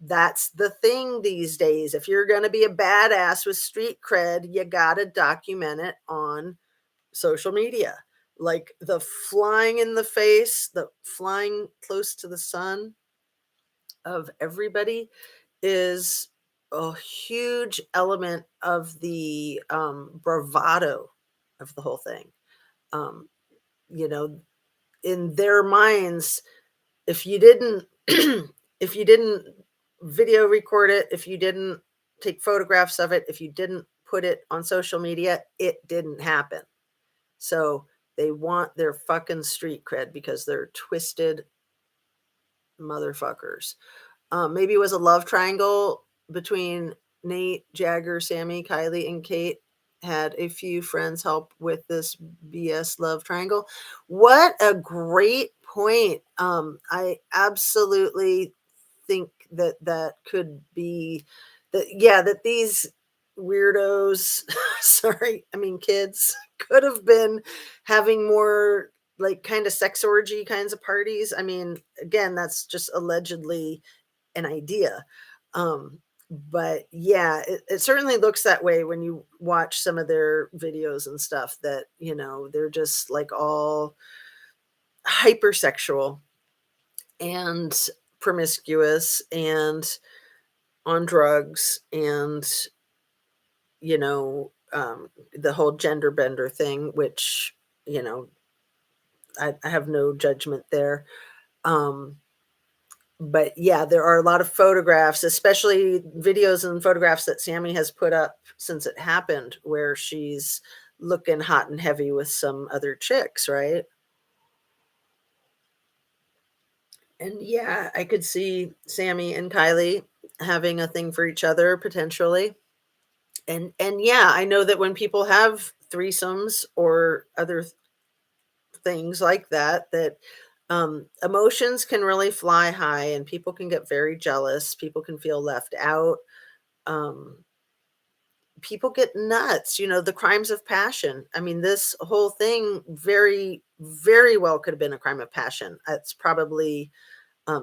That's the thing these days. If you're going to be a badass with street cred, you got to document it on social media. Like the flying in the face, the flying close to the sun of everybody is a huge element of the bravado of the whole thing. Um, you know, in their minds, if you didn't if you didn't video record it, if you didn't take photographs of it, if you didn't put it on social media, it didn't happen. So they want their fucking street cred because they're twisted motherfuckers. Maybe it was a love triangle between Nate, Jagger, Sammy, Kylie, and Kate. Had a few friends help with this BS love triangle. What a great point. I absolutely think that that could be that, yeah, that these weirdos, sorry, I mean kids, could have been having more like kind of sex orgy kinds of parties. I mean, again, that's just allegedly an idea. Um, but yeah, it certainly looks that way when you watch some of their videos and stuff, that, you know, they're just like all hypersexual and promiscuous and on drugs and, you know, the whole gender bender thing, which, you know, I have no judgment there. Um, but yeah, there are a lot of photographs, especially videos and photographs that Sammy has put up since it happened, where she's looking hot and heavy with some other chicks, right? And yeah, I could see Sammy and Kylie having a thing for each other potentially. And yeah, I know that when people have threesomes or other things like that, that emotions can really fly high and people can get very jealous. People can feel left out. Um, People get nuts, you know, the crimes of passion. I mean, this whole thing very, very well could have been a crime of passion. It's probably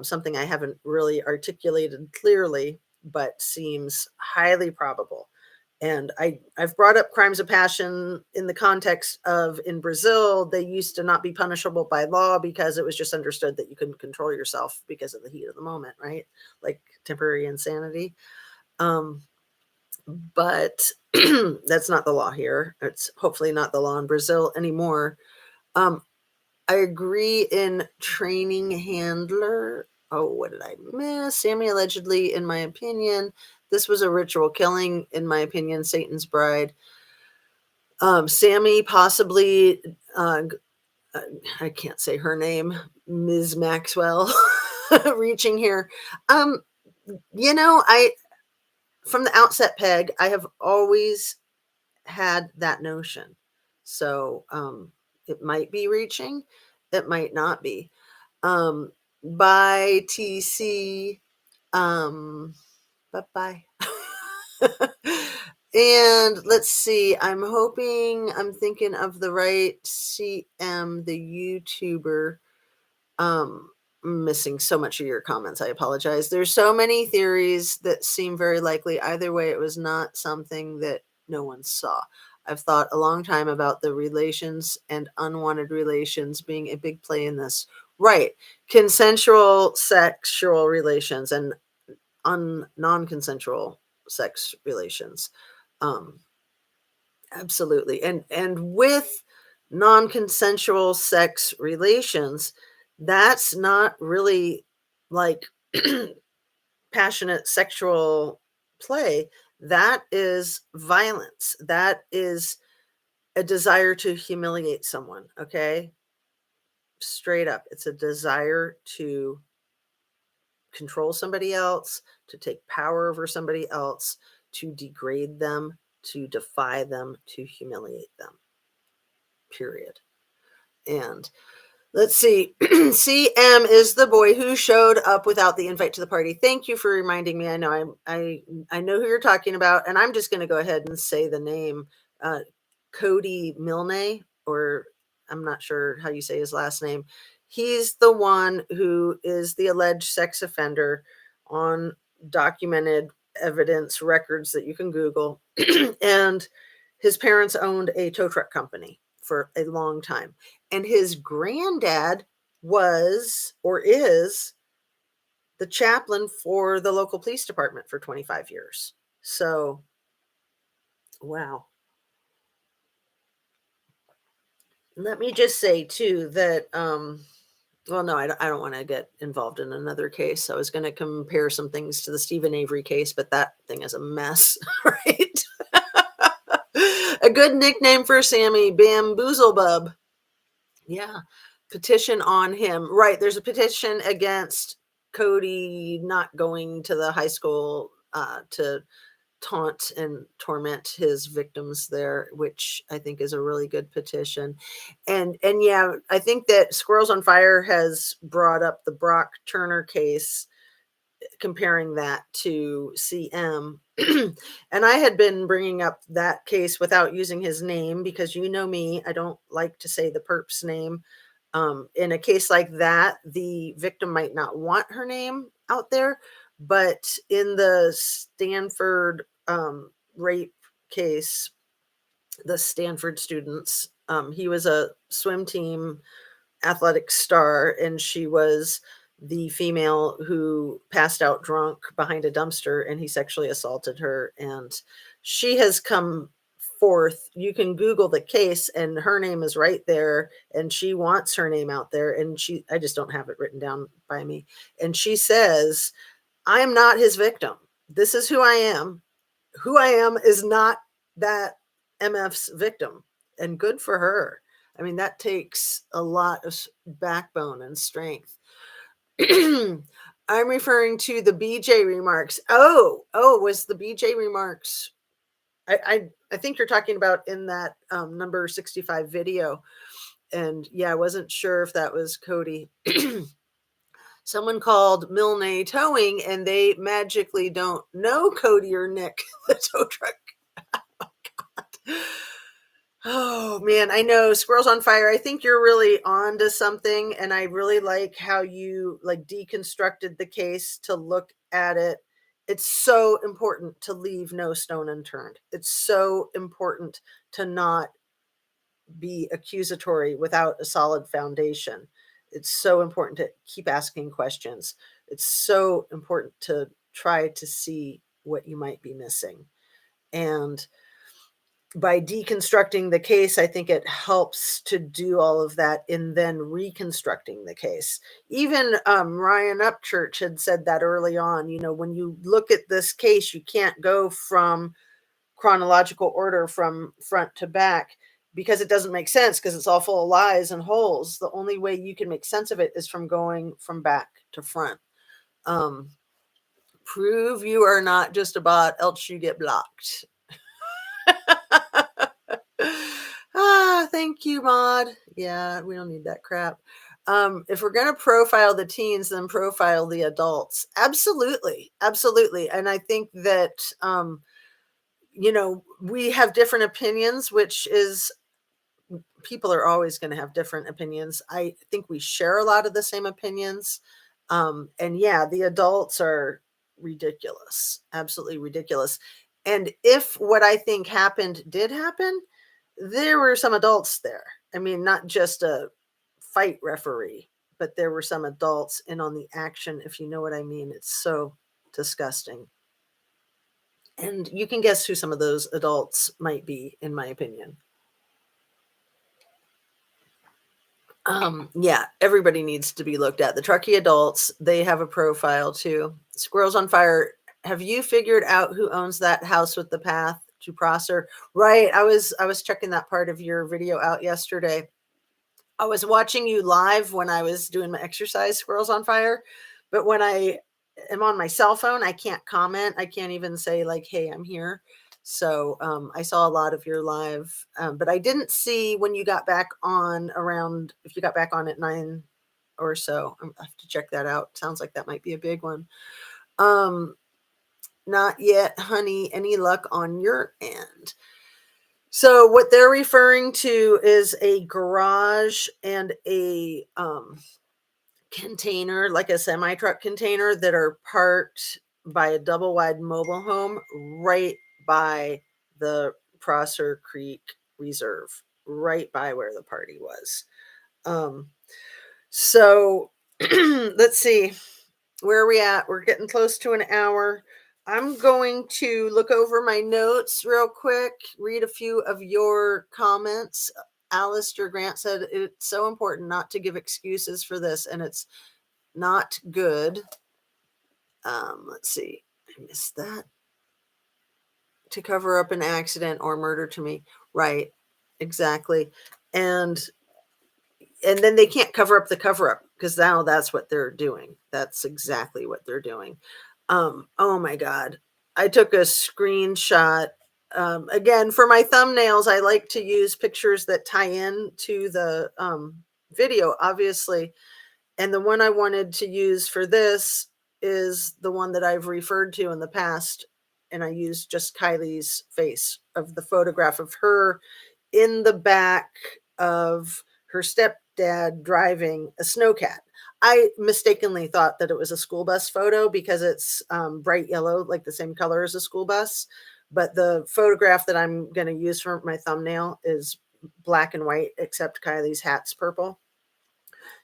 something I haven't really articulated clearly, but seems highly probable. And I've brought up crimes of passion in the context of, in Brazil, they used to not be punishable by law because it was just understood that you couldn't control yourself because of the heat of the moment, right? Like temporary insanity. Um, but that's not the law here. It's hopefully not the law in Brazil anymore. Um, I agree in training handler. Oh, what did I miss? Sammy allegedly, in my opinion, This was a ritual killing, in my opinion, Satan's bride. Sammy possibly, I can't say her name, Ms. Maxwell, reaching here. Um, from the outset, Peg, I have always had that notion. So it might be reaching, it might not be. Bye, TC. Bye bye. And let's see. I'm thinking of the right CM, the YouTuber. I'm missing so much of your comments. I apologize. There's so many theories that seem very likely. Either way, it was not something that no one saw. I've thought a long time about the relations and unwanted relations being a big play in this. Right. Consensual sexual relations and non-consensual sex relations. Um, absolutely. And with non-consensual sex relations, that's not really like passionate sexual play. That is violence. That is a desire to humiliate someone. Okay. Straight up. It's a desire to control somebody else, to take power over somebody else, to degrade them, to defy them, to humiliate them. Period. And let's see. CM is the boy who showed up without the invite to the party. Thank you for reminding me. I know I know who you're talking about, and I'm just going to go ahead and say the name. Cody Milne, or I'm not sure how you say his last name. He's the one who is the alleged sex offender on documented evidence records that you can Google. And his parents owned a tow truck company for a long time. And his granddad was or is the chaplain for the local police department for 25 years. So, wow. Let me just say too that well, no, I don't want to get involved in another case. I was going to compare some things to the Stephen Avery case, but that thing is a mess, right? A good nickname for Sammy, Bamboozlebub. Yeah. Petition on him. Right. There's a petition against Cody not going to the high school to taunt and torment his victims there, which I think is a really good petition. And yeah, I think that Squirrels on Fire has brought up the Brock Turner case, comparing that to CM. And I had been bringing up that case without using his name because you know me, I don't like to say the perp's name. In a case like that, the victim might not want her name out there, but in the Stanford rape case, the Stanford students, he was a swim team athletic star, and she was the female who passed out drunk behind a dumpster, and he sexually assaulted her. And she has come forth. You can Google the case, and her name is right there, and she wants her name out there. And I just don't have it written down by me. And she says, I'm not his victim. This is who I am. Who I am is not that MF's victim. And good for her. I mean, that takes a lot of backbone and strength. I'm referring to the BJ remarks. Was the BJ remarks? I think you're talking about in that number 65 video. And yeah, I wasn't sure if that was Cody. Someone called Milne Towing, and they magically don't know Cody or Nick, the tow truck. Oh man, I know. Squirrels on Fire. I think you're really on to something, and I really like how you like deconstructed the case to look at it. It's so important to leave no stone unturned. It's so important to not be accusatory without a solid foundation. It's so important to keep asking questions. It's so important to try to see what you might be missing. And by deconstructing the case, I think it helps to do all of that in then reconstructing the case. Even Ryan Upchurch had said that early on. When you look at this case, you can't go from chronological order from front to back because it doesn't make sense because it's all full of lies and holes. The only way you can make sense of it is from going from back to front. Um, Prove you are not just a bot, else you get blocked. Thank you, Maud. Yeah, we don't need that crap. If we're going to profile the teens, then profile the adults. Absolutely. Absolutely. And I think that, we have different opinions, which is, people are always going to have different opinions. I think we share a lot of the same opinions. And yeah, the adults are ridiculous. Absolutely ridiculous. And if what I think happened did happen, there were some adults there. I mean, not just a fight referee, but there were some adults in on the action, if you know what I mean. It's so disgusting. And you can guess who some of those adults might be, in my opinion. Yeah, everybody needs to be looked at. The Truckee adults, they have a profile too. Squirrels on Fire. Have you figured out who owns that house with the path to Prosser? Right. I was checking that part of your video out yesterday. I was watching you live when I was doing my exercise, Squirrels on Fire. But when I am on my cell phone, I can't comment. I can't even say like, hey, I'm here. So I saw a lot of your live, but I didn't see when you got back on around, if you got back on at 9 or so. I have to check that out. Sounds like that might be a big one. Not yet, honey. Any luck on your end? So what they're referring to is a garage and a container, like a semi-truck container, that are parked by a double wide mobile home right by the Prosser Creek Reserve, right by where the party was. So let's see, where are we at? We're getting close to an hour. I'm going to look over my notes real quick, read a few of your comments. Alistair Grant said it's so important not to give excuses for this, and it's not good. Let's see. I missed that. To cover up an accident or murder to me. Right. Exactly. And then they can't cover up the cover up because now that's what they're doing. That's exactly what they're doing. Oh my God. I took a screenshot. Again, for my thumbnails, I like to use pictures that tie in to the video, obviously. And the one I wanted to use for this is the one that I've referred to in the past. And I used just Kylie's face of the photograph of her in the back of her stepdad driving a snowcat. I mistakenly thought that it was a school bus photo because it's bright yellow, like the same color as a school bus. But the photograph that I'm going to use for my thumbnail is black and white, except Kylie's hat's purple,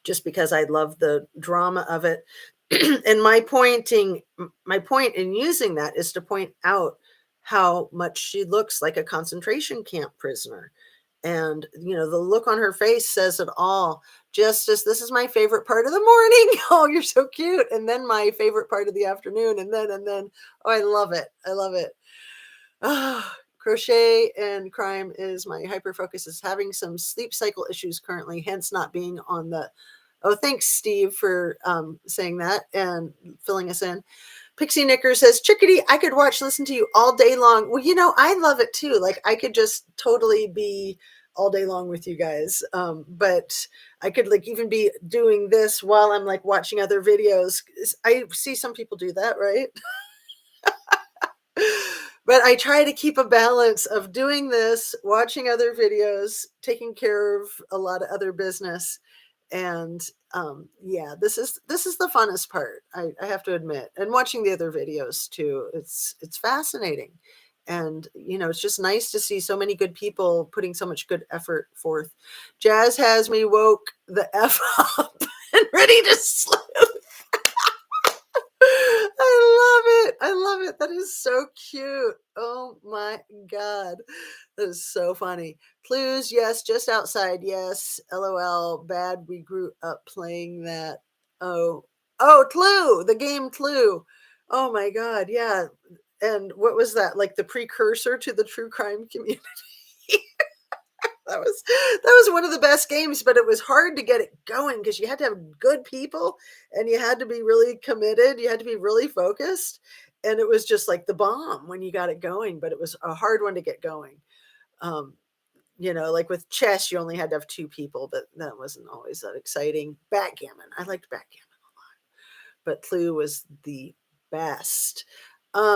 just because I love the drama of it. And my point in using that is to point out how much she looks like a concentration camp prisoner. And, the look on her face says it all. Just as this is my favorite part of the morning. Oh, you're so cute. And then my favorite part of the afternoon. And then, oh, I love it. I love it. Oh, crochet and crime is my hyper focus, is having some sleep cycle issues currently, hence not being on the. Oh, thanks, Steve, for saying that and filling us in. Pixie Knicker says, Chickadee, I could listen to you all day long. Well, I love it too. Like, I could just totally be all day long with you guys. But I could even be doing this while I'm watching other videos. I see some people do that, right? But I try to keep a balance of doing this, watching other videos, taking care of a lot of other business. And yeah, this is the funnest part, I have to admit. And watching the other videos too, it's fascinating. And it's just nice to see so many good people putting so much good effort forth. Jazz has me woke the F up and ready to sleep. I love it. I love it. That is so cute. Oh my God. That is so funny. Clues, yes. Just outside, yes. LOL. Bad. We grew up playing that. Oh, oh, Clue. The game Clue. Oh my God. Yeah. And what was that? Like the precursor to the true crime community? That was one of the best games, but it was hard to get it going because you had to have good people and you had to be really committed. You had to be really focused. And it was just like the bomb when you got it going, but it was a hard one to get going. Um, like with chess, you only had to have two people, but that wasn't always that exciting. Backgammon. I liked backgammon, but Clue was the best.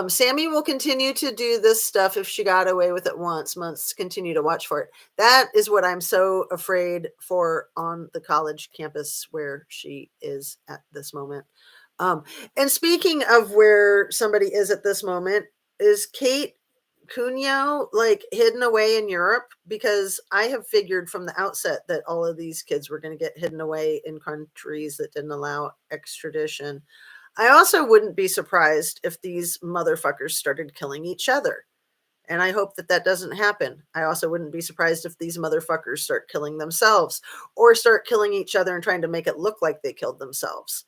Sammy will continue to do this stuff if she got away with it once. Months continue to watch for it. That is what I'm so afraid for on the college campus where she is at this moment. Um, and speaking of where somebody is at this moment, is Kate Cunio like hidden away in Europe? Because I have figured from the outset that all of these kids were going to get hidden away in countries that didn't allow extradition. I also wouldn't be surprised if these motherfuckers started killing each other. And I hope that that doesn't happen. I also wouldn't be surprised if these motherfuckers start killing themselves or start killing each other and trying to make it look like they killed themselves.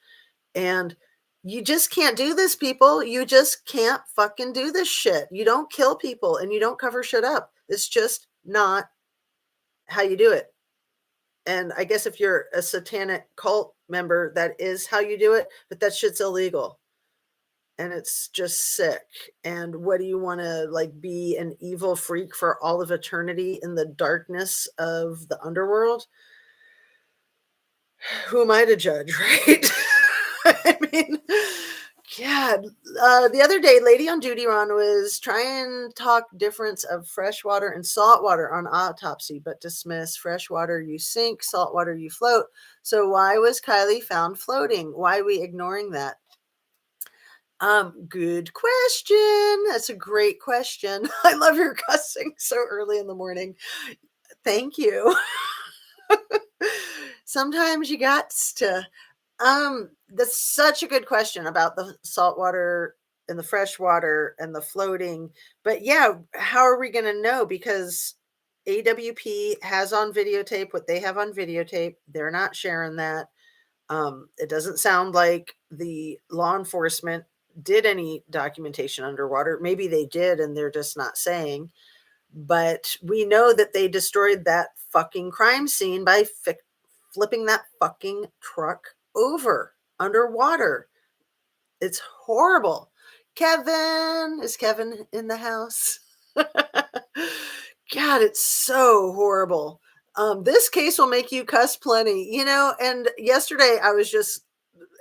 And you just can't do this, people. You just can't fucking do this shit. You don't kill people and you don't cover shit up. It's just not how you do it. And I guess if you're a satanic cult member, that is how you do it, but that shit's illegal. And it's just sick. And what do you want to like be an evil freak for all of eternity in the darkness of the underworld? Who am I to judge, right? I mean, God. The other day, Lady on Duty Ron was trying to talk difference of freshwater and saltwater on Autopsy, but dismiss freshwater you sink, saltwater you float. So why was Kylie found floating? Why are we ignoring that? Good question. That's a great question. I love your cussing so early in the morning. Thank you. Sometimes you got to. That's such a good question about the saltwater and the freshwater and the floating. But yeah, how are we going to know? Because AWP has on videotape what they have on videotape. They're not sharing that. It doesn't sound like the law enforcement did any documentation underwater. Maybe they did and they're just not saying. But we know that they destroyed that fucking crime scene by flipping that fucking truck over underwater. It's horrible. Kevin, is Kevin in the house? God, it's so horrible. This case will make you cuss plenty, and yesterday I was just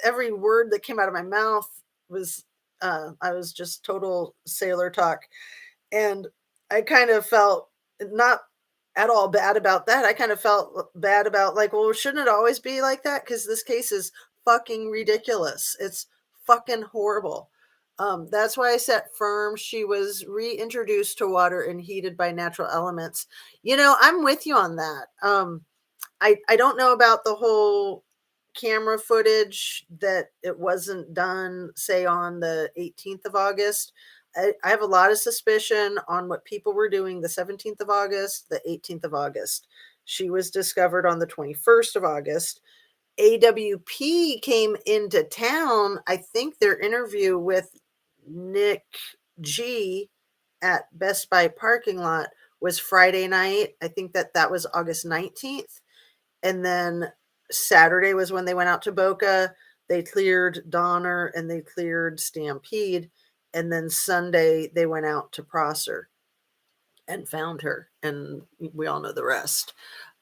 every word that came out of my mouth was I was just total sailor talk. And I kind of felt not at all bad about that. I kind of felt bad about like, well, shouldn't it always be like that? Because this case is fucking ridiculous. It's fucking horrible. That's why I set firm. She was reintroduced to water and heated by natural elements. I'm with you on that. I don't know about the whole camera footage that it wasn't done, say, on the 18th of August. I have a lot of suspicion on what people were doing the 17th of August, the 18th of August. She was discovered on the 21st of August. AWP came into town. I think their interview with Nick G at Best Buy parking lot was Friday night. I think that was August 19th. And then Saturday was when they went out to Boca. They cleared Donner and they cleared Stampede. And then Sunday they went out to Prosser and found her. And we all know the rest.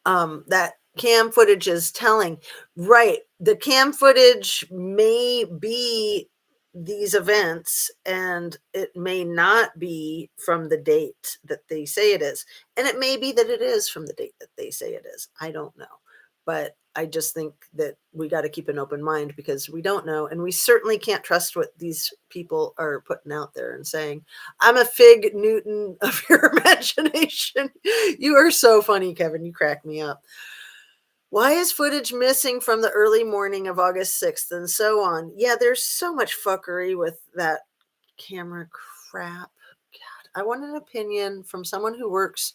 That cam footage is telling. Right. The cam footage may be these events and it may not be from the date that they say it is. And it may be that it is from the date that they say it is. I don't know. But I just think that we got to keep an open mind because we don't know. And we certainly can't trust what these people are putting out there and saying. I'm a fig Newton of your imagination. You are so funny, Kevin. You crack me up. Why is footage missing from the early morning of August 6th and so on? Yeah, there's so much fuckery with that camera crap. God, I want an opinion from someone who works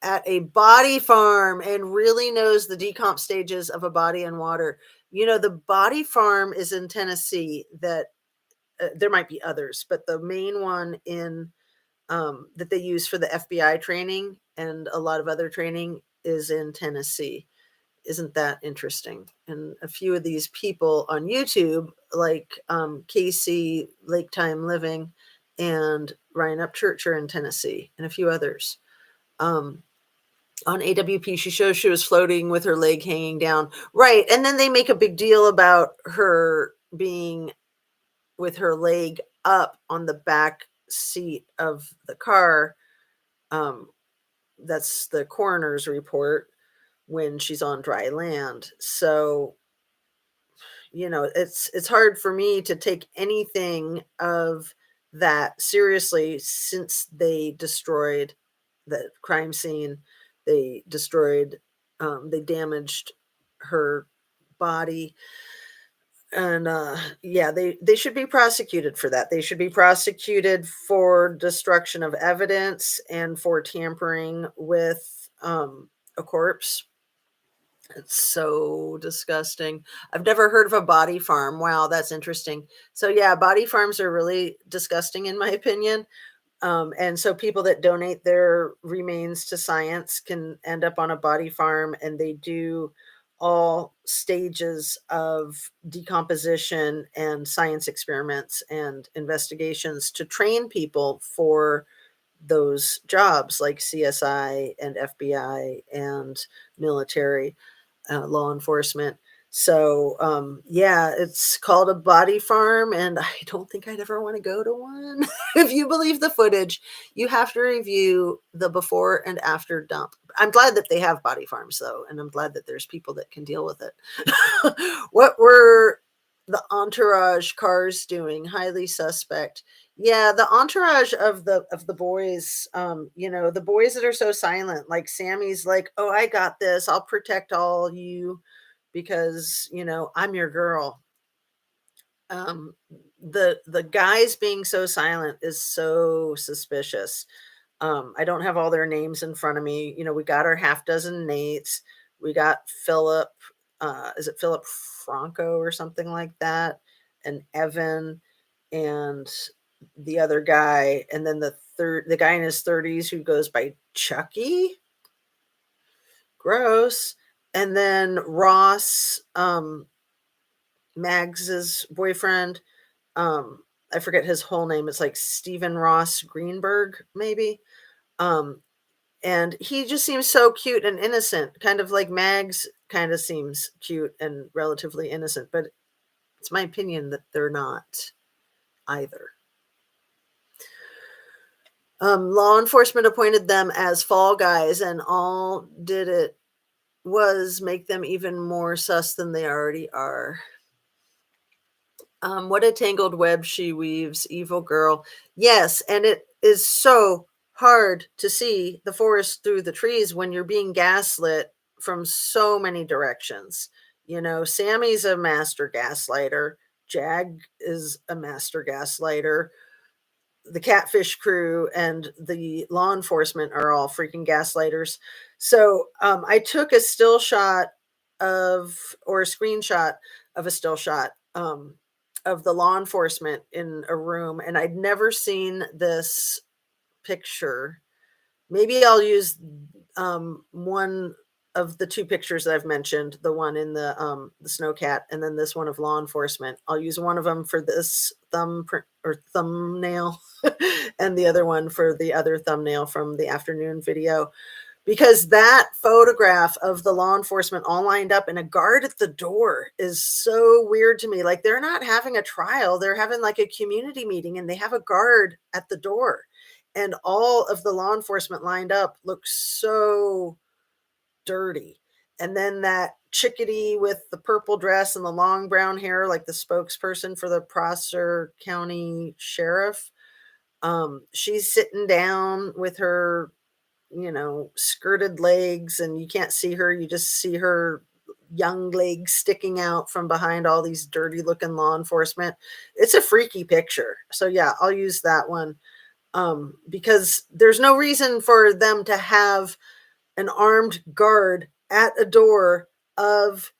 at a body farm and really knows the decomp stages of a body in water. The body farm is in Tennessee that there might be others, but the main one in that they use for the FBI training and a lot of other training is in Tennessee. Isn't that interesting? And a few of these people on YouTube, like Casey Lake Time Living and Ryan Upchurch, are in Tennessee, and a few others. On AWP, she shows she was floating with her leg hanging down. Right. And then they make a big deal about her being with her leg up on the back seat of the car. That's the coroner's report when she's on dry land. So, it's hard for me to take anything of that seriously since they destroyed the crime scene. They destroyed, they damaged her body. And yeah, they should be prosecuted for that. They should be prosecuted for destruction of evidence and for tampering with a corpse. It's so disgusting. I've never heard of a body farm. Wow, that's interesting. So yeah, body farms are really disgusting in my opinion. And so people that donate their remains to science can end up on a body farm, and they do all stages of decomposition and science experiments and investigations to train people for those jobs like CSI and FBI and military law enforcement. So, yeah, it's called a body farm, and I don't think I'd ever want to go to one. If you believe the footage, you have to review the before and after dump. I'm glad that they have body farms, though, and I'm glad that there's people that can deal with it. What were the entourage cars doing? Highly suspect. Yeah, the entourage of the boys, the boys that are so silent, like Sammy's like, "Oh, I got this. I'll protect all you because, I'm your girl." Um, the guys being so silent is so suspicious. I don't have all their names in front of me. We got our half dozen Nates. We got Philip, is it Philip Franco or something like that? And Evan and the other guy, and then the guy in his 30s who goes by Chucky. Gross. And then Ross, Mags's boyfriend. I forget his whole name. It's like Stephen Ross Greenberg, maybe. Um, and he just seems so cute and innocent, kind of like Mags kind of seems cute and relatively innocent, but it's my opinion that they're not either. Law enforcement appointed them as fall guys, and all did it was make them even more sus than they already are. What a tangled web she weaves, evil girl. Yes, and it is so hard to see the forest through the trees when you're being gaslit from so many directions. Sammy's a master gaslighter. Jag is a master gaslighter. The catfish crew and the law enforcement are all freaking gaslighters. So I took a still shot or a screenshot of a still shot of the law enforcement in a room, and I'd never seen this picture. Maybe I'll use one of the two pictures that I've mentioned, the one in the snowcat, and then this one of law enforcement. I'll use one of them for this thumbprint or thumbnail, and the other one for the other thumbnail from the afternoon video, because that photograph of the law enforcement all lined up and a guard at the door is so weird to me. Like, they're not having a trial, they're having like a community meeting, and they have a guard at the door, and all of the law enforcement lined up looks so dirty. And then that chickadee with the purple dress and the long brown hair, like the spokesperson for the Prosser County Sheriff, she's sitting down with her skirted legs, and you can't see her, you just see her young legs sticking out from behind all these dirty looking law enforcement. It's a freaky picture. So yeah, I'll use that one. Because there's no reason for them to have an armed guard at a door of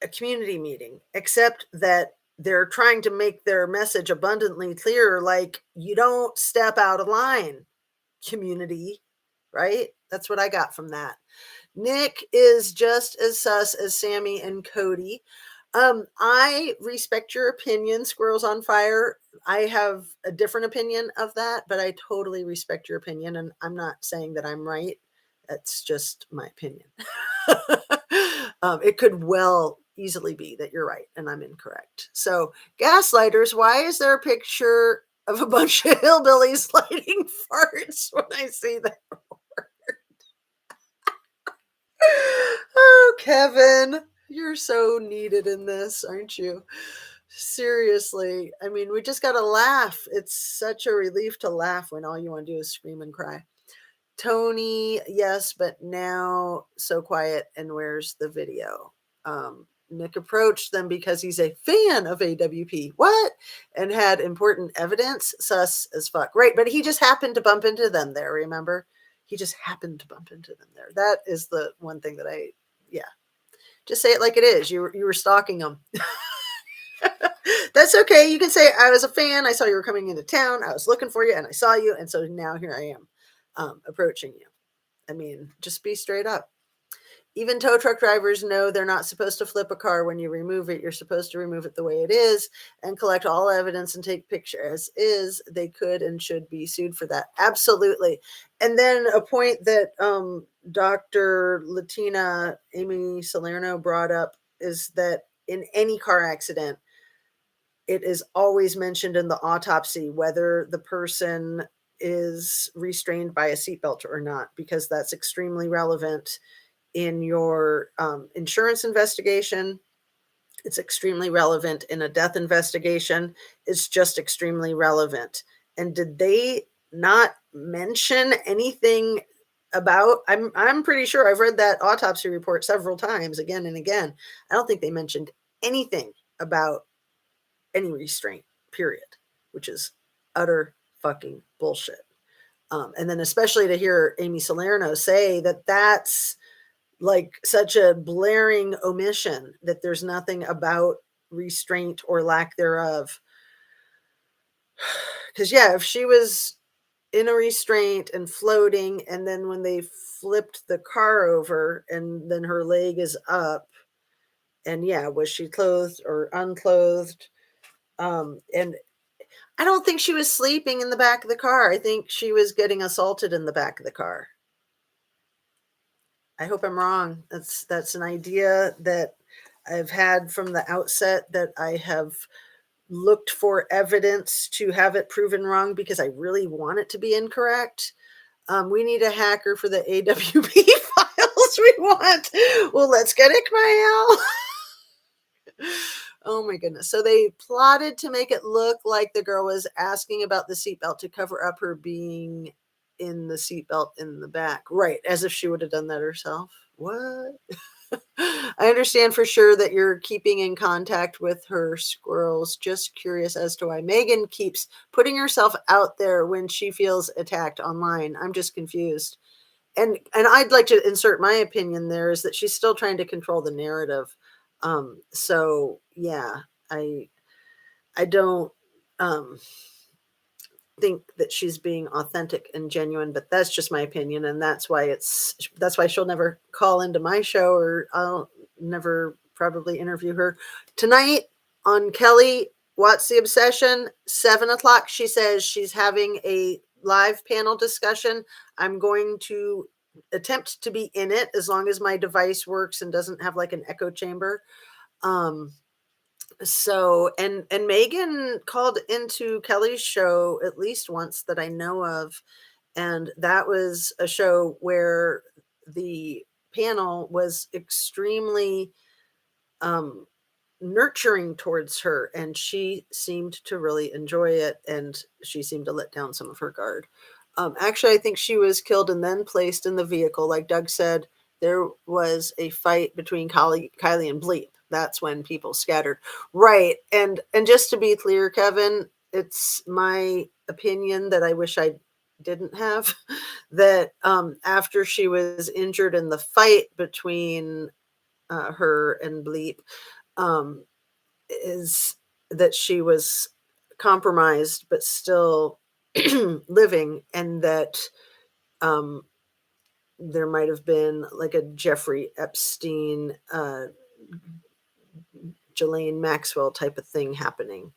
a community meeting, except that they're trying to make their message abundantly clear, like, you don't step out of line, community, right? That's what I got from that. Nick is just as sus as Sammy and Cody. I respect your opinion, Squirrels on Fire. I have a different opinion of that, but I totally respect your opinion, and I'm not saying that I'm right. That's just my opinion. It could well easily be that you're right and I'm incorrect. So, gaslighters, why is there a picture of a bunch of hillbillies lighting farts when I see that? Oh, Kevin, you're so needed in this, aren't you? Seriously. I mean, we just got to laugh. It's such a relief to laugh when all you want to do is scream and cry. Tony, yes, but now so quiet, and where's the video? Nick approached them because he's a fan of AWP. What? And had important evidence. Sus as fuck. Right, but he just happened to bump into them there, remember? He just happened to bump into them there. That is the one thing that yeah. Just say it like it is. You were stalking them. That's okay. You can say, I was a fan. I saw you were coming into town. I was looking for you and I saw you. And so now here I am approaching you. I mean, just be straight up. Even tow truck drivers know they're not supposed to flip a car when you remove it. You're supposed to remove it the way it is and collect all evidence and take pictures as is. They could and should be sued for that. Absolutely. And then a point that Dr. Latina Amy Salerno brought up is that in any car accident, it is always mentioned in the autopsy whether the person is restrained by a seatbelt or not, because that's extremely relevant in your insurance investigation. It's extremely relevant in a death investigation. It's just extremely relevant. And did they not mention anything about, I'm pretty sure I've read that autopsy report several times, again and again. I don't think they mentioned anything about any restraint, period, which is utter fucking bullshit. And then especially to hear Amy Salerno say that that's like such a blaring omission, that there's nothing about restraint or lack thereof. Because yeah, if she was in a restraint and floating, and then when they flipped the car over and then her leg is up, and yeah, was she clothed or unclothed? And I don't think she was sleeping in the back of the car. I think she was getting assaulted in the back of the car. I hope I'm wrong. That's an idea that I've had from the outset, that I have looked for evidence to have it proven wrong because I really want it to be incorrect. We need a hacker for the AWP files we want. Well, let's get Ikmael. Oh my goodness. So they plotted to make it look like the girl was asking about the seatbelt to cover up her being in the seatbelt in the back. Right. As if she would have done that herself. What? I understand for sure that you're keeping in contact with her, Squirrels. Just curious as to why Megan keeps putting herself out there when she feels attacked online. I'm just confused. And I'd like to insert my opinion there, is that she's still trying to control the narrative. So yeah, I don't think that she's being authentic and genuine, but that's just my opinion, and that's why she'll never call into my show, or I'll never probably interview her. Tonight on Kelly, What's the Obsession, 7:00, she says she's having a live panel discussion. I'm going to attempt to be in it as long as my device works and doesn't have like an echo chamber. So and Megan called into Kelly's show at least once that I know of, and that was a show where the panel was extremely nurturing towards her, and she seemed to really enjoy it, and she seemed to let down some of her guard. Actually, I think she was killed and then placed in the vehicle, like Doug said. there was a fight between Kylie and Bleep. That's when people scattered. Right. And just to be clear, Kevin, it's my opinion that I wish I didn't have that after she was injured in the fight between her and Bleep, um, is that she was compromised but still living, and that um, there might have been like a Jeffrey Epstein, Ghislaine Maxwell type of thing happening.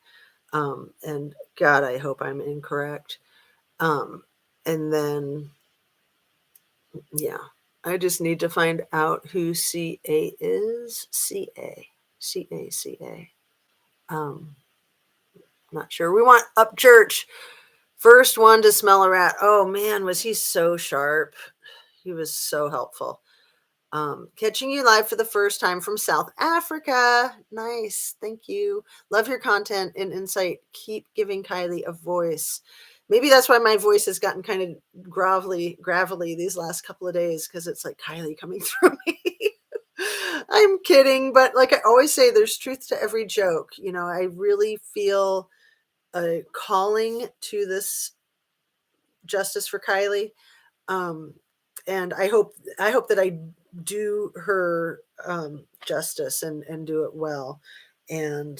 And God, I hope I'm incorrect. Um, and then, yeah, I just need to find out who CA is. CA. Not sure. We want Upchurch. First one to smell a rat. Oh man, was he so sharp. He was so helpful. Catching you live for the first time from South Africa. Nice. Thank you. Love your content and insight. Keep giving Kylie a voice. Maybe that's why my voice has gotten kind of gravelly these last couple of days, because it's like Kylie coming through me. I'm kidding, but like I always say, there's truth to every joke. You know, I really feel a calling to this justice for Kylie. Um, and I hope that I do her justice and do it well. And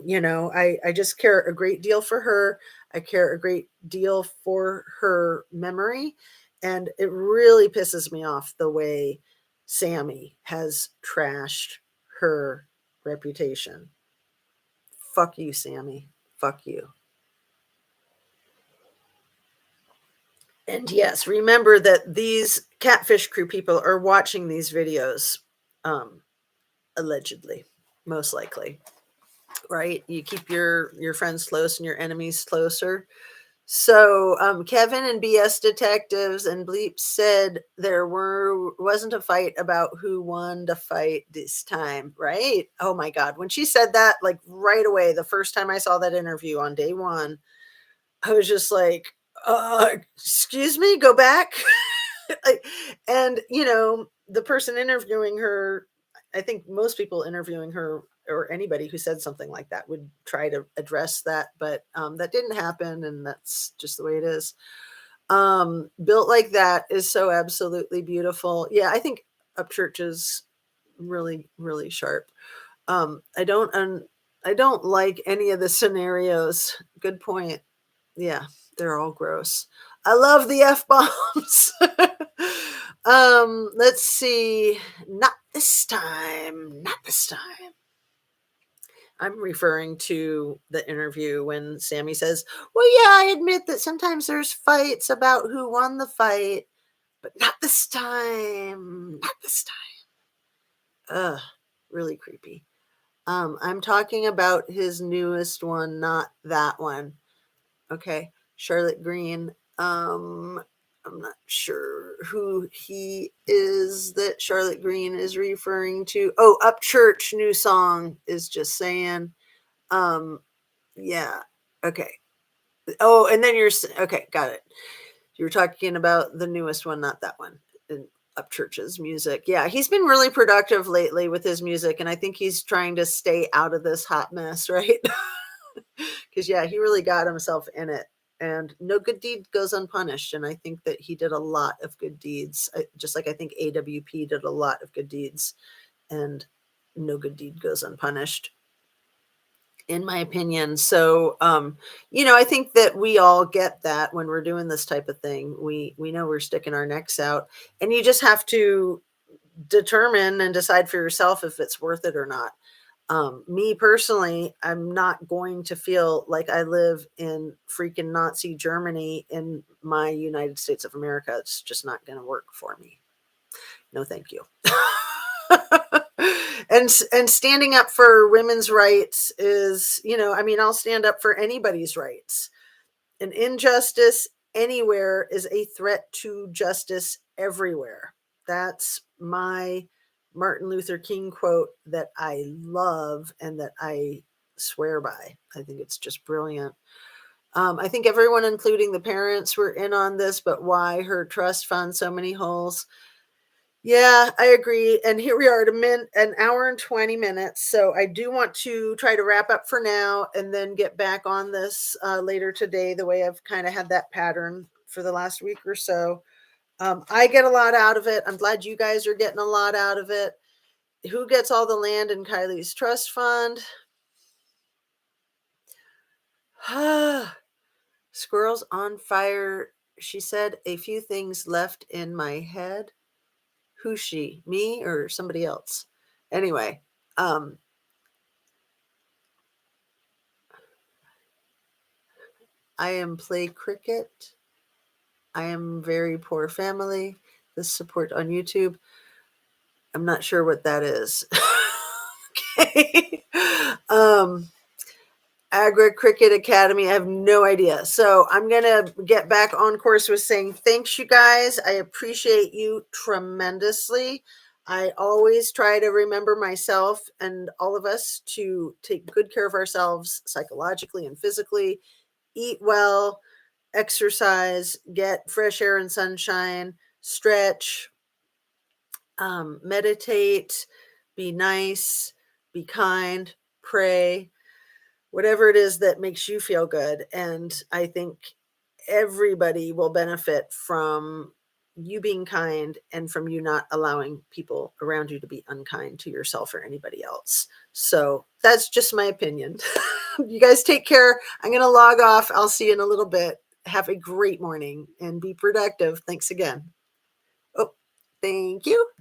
you know, I just care a great deal for her. I care a great deal for her memory. And it really pisses me off the way Sammy has trashed her reputation. Fuck you, Sammy. Fuck you. And yes, remember that these Catfish Crew people are watching these videos, um, allegedly, most likely, right? You keep your friends close and your enemies closer. So Kevin and BS Detectives and Bleep said there wasn't a fight about who won the fight this time, right? Oh my God. When she said that, like right away, the first time I saw that interview on day one, I was just like, excuse me, go back. And, you know, the person interviewing her, I think most people interviewing her or anybody who said something like that would try to address that, but that didn't happen. And that's just the way it is. Built like that is so absolutely beautiful. Yeah, I think Upchurch is really, really sharp. I don't like any of the scenarios. Good point. Yeah, they're all gross. I love the F bombs. Let's see. Not this time. Not this time. I'm referring to the interview when Sammy says, "Well, yeah, I admit that sometimes there's fights about who won the fight, but not this time. Not this time." Ugh, really creepy. I'm talking about his newest one, not that one. Okay, Charlotte Green. I'm not sure who he is that Charlotte Green is referring to. Oh, Upchurch new song is just saying. Um, yeah. Okay. Oh, and then okay, got it. You were talking about the newest one, not that one. And Upchurch's music. Yeah, he's been really productive lately with his music, and I think he's trying to stay out of this hot mess, right? Because yeah, he really got himself in it, and no good deed goes unpunished. And I think that he did a lot of good deeds, just like I think AWP did a lot of good deeds, and no good deed goes unpunished, in my opinion. So you know, I think that we all get that when we're doing this type of thing. We know we're sticking our necks out, and you just have to determine and decide for yourself if it's worth it or not. Me personally, I'm not going to feel like I live in freaking Nazi Germany in my United States of America. It's just not going to work for me. No, thank you. And standing up for women's rights is, you know, I mean, I'll stand up for anybody's rights. An injustice anywhere is a threat to justice everywhere. That's my Martin Luther King quote that I love and that I swear by. I think it's just brilliant. I think everyone, including the parents, were in on this, but why her trust found so many holes? Yeah, I agree. And here we are at an hour and 20 minutes. So I do want to try to wrap up for now and then get back on this later today, the way I've kind of had that pattern for the last week or so. I get a lot out of it. I'm glad you guys are getting a lot out of it. Who gets all the land in Kylie's trust fund? Squirrels on fire. She said a few things left in my head. Who's she? Me or somebody else? Anyway, um, I am play cricket. I am very poor family. This support on YouTube. I'm not sure what that is. Okay. um, Agri Cricket Academy. I have no idea. So I'm going to get back on course with saying thanks, you guys. I appreciate you tremendously. I always try to remember myself and all of us to take good care of ourselves psychologically and physically, eat well, exercise, get fresh air and sunshine, stretch, meditate, be nice, be kind, pray, whatever it is that makes you feel good. And I think everybody will benefit from you being kind and from you not allowing people around you to be unkind to yourself or anybody else. So that's just my opinion. You guys take care. I'm going to log off. I'll see you in a little bit. Have a great morning and be productive. Thanks again. Oh, thank you.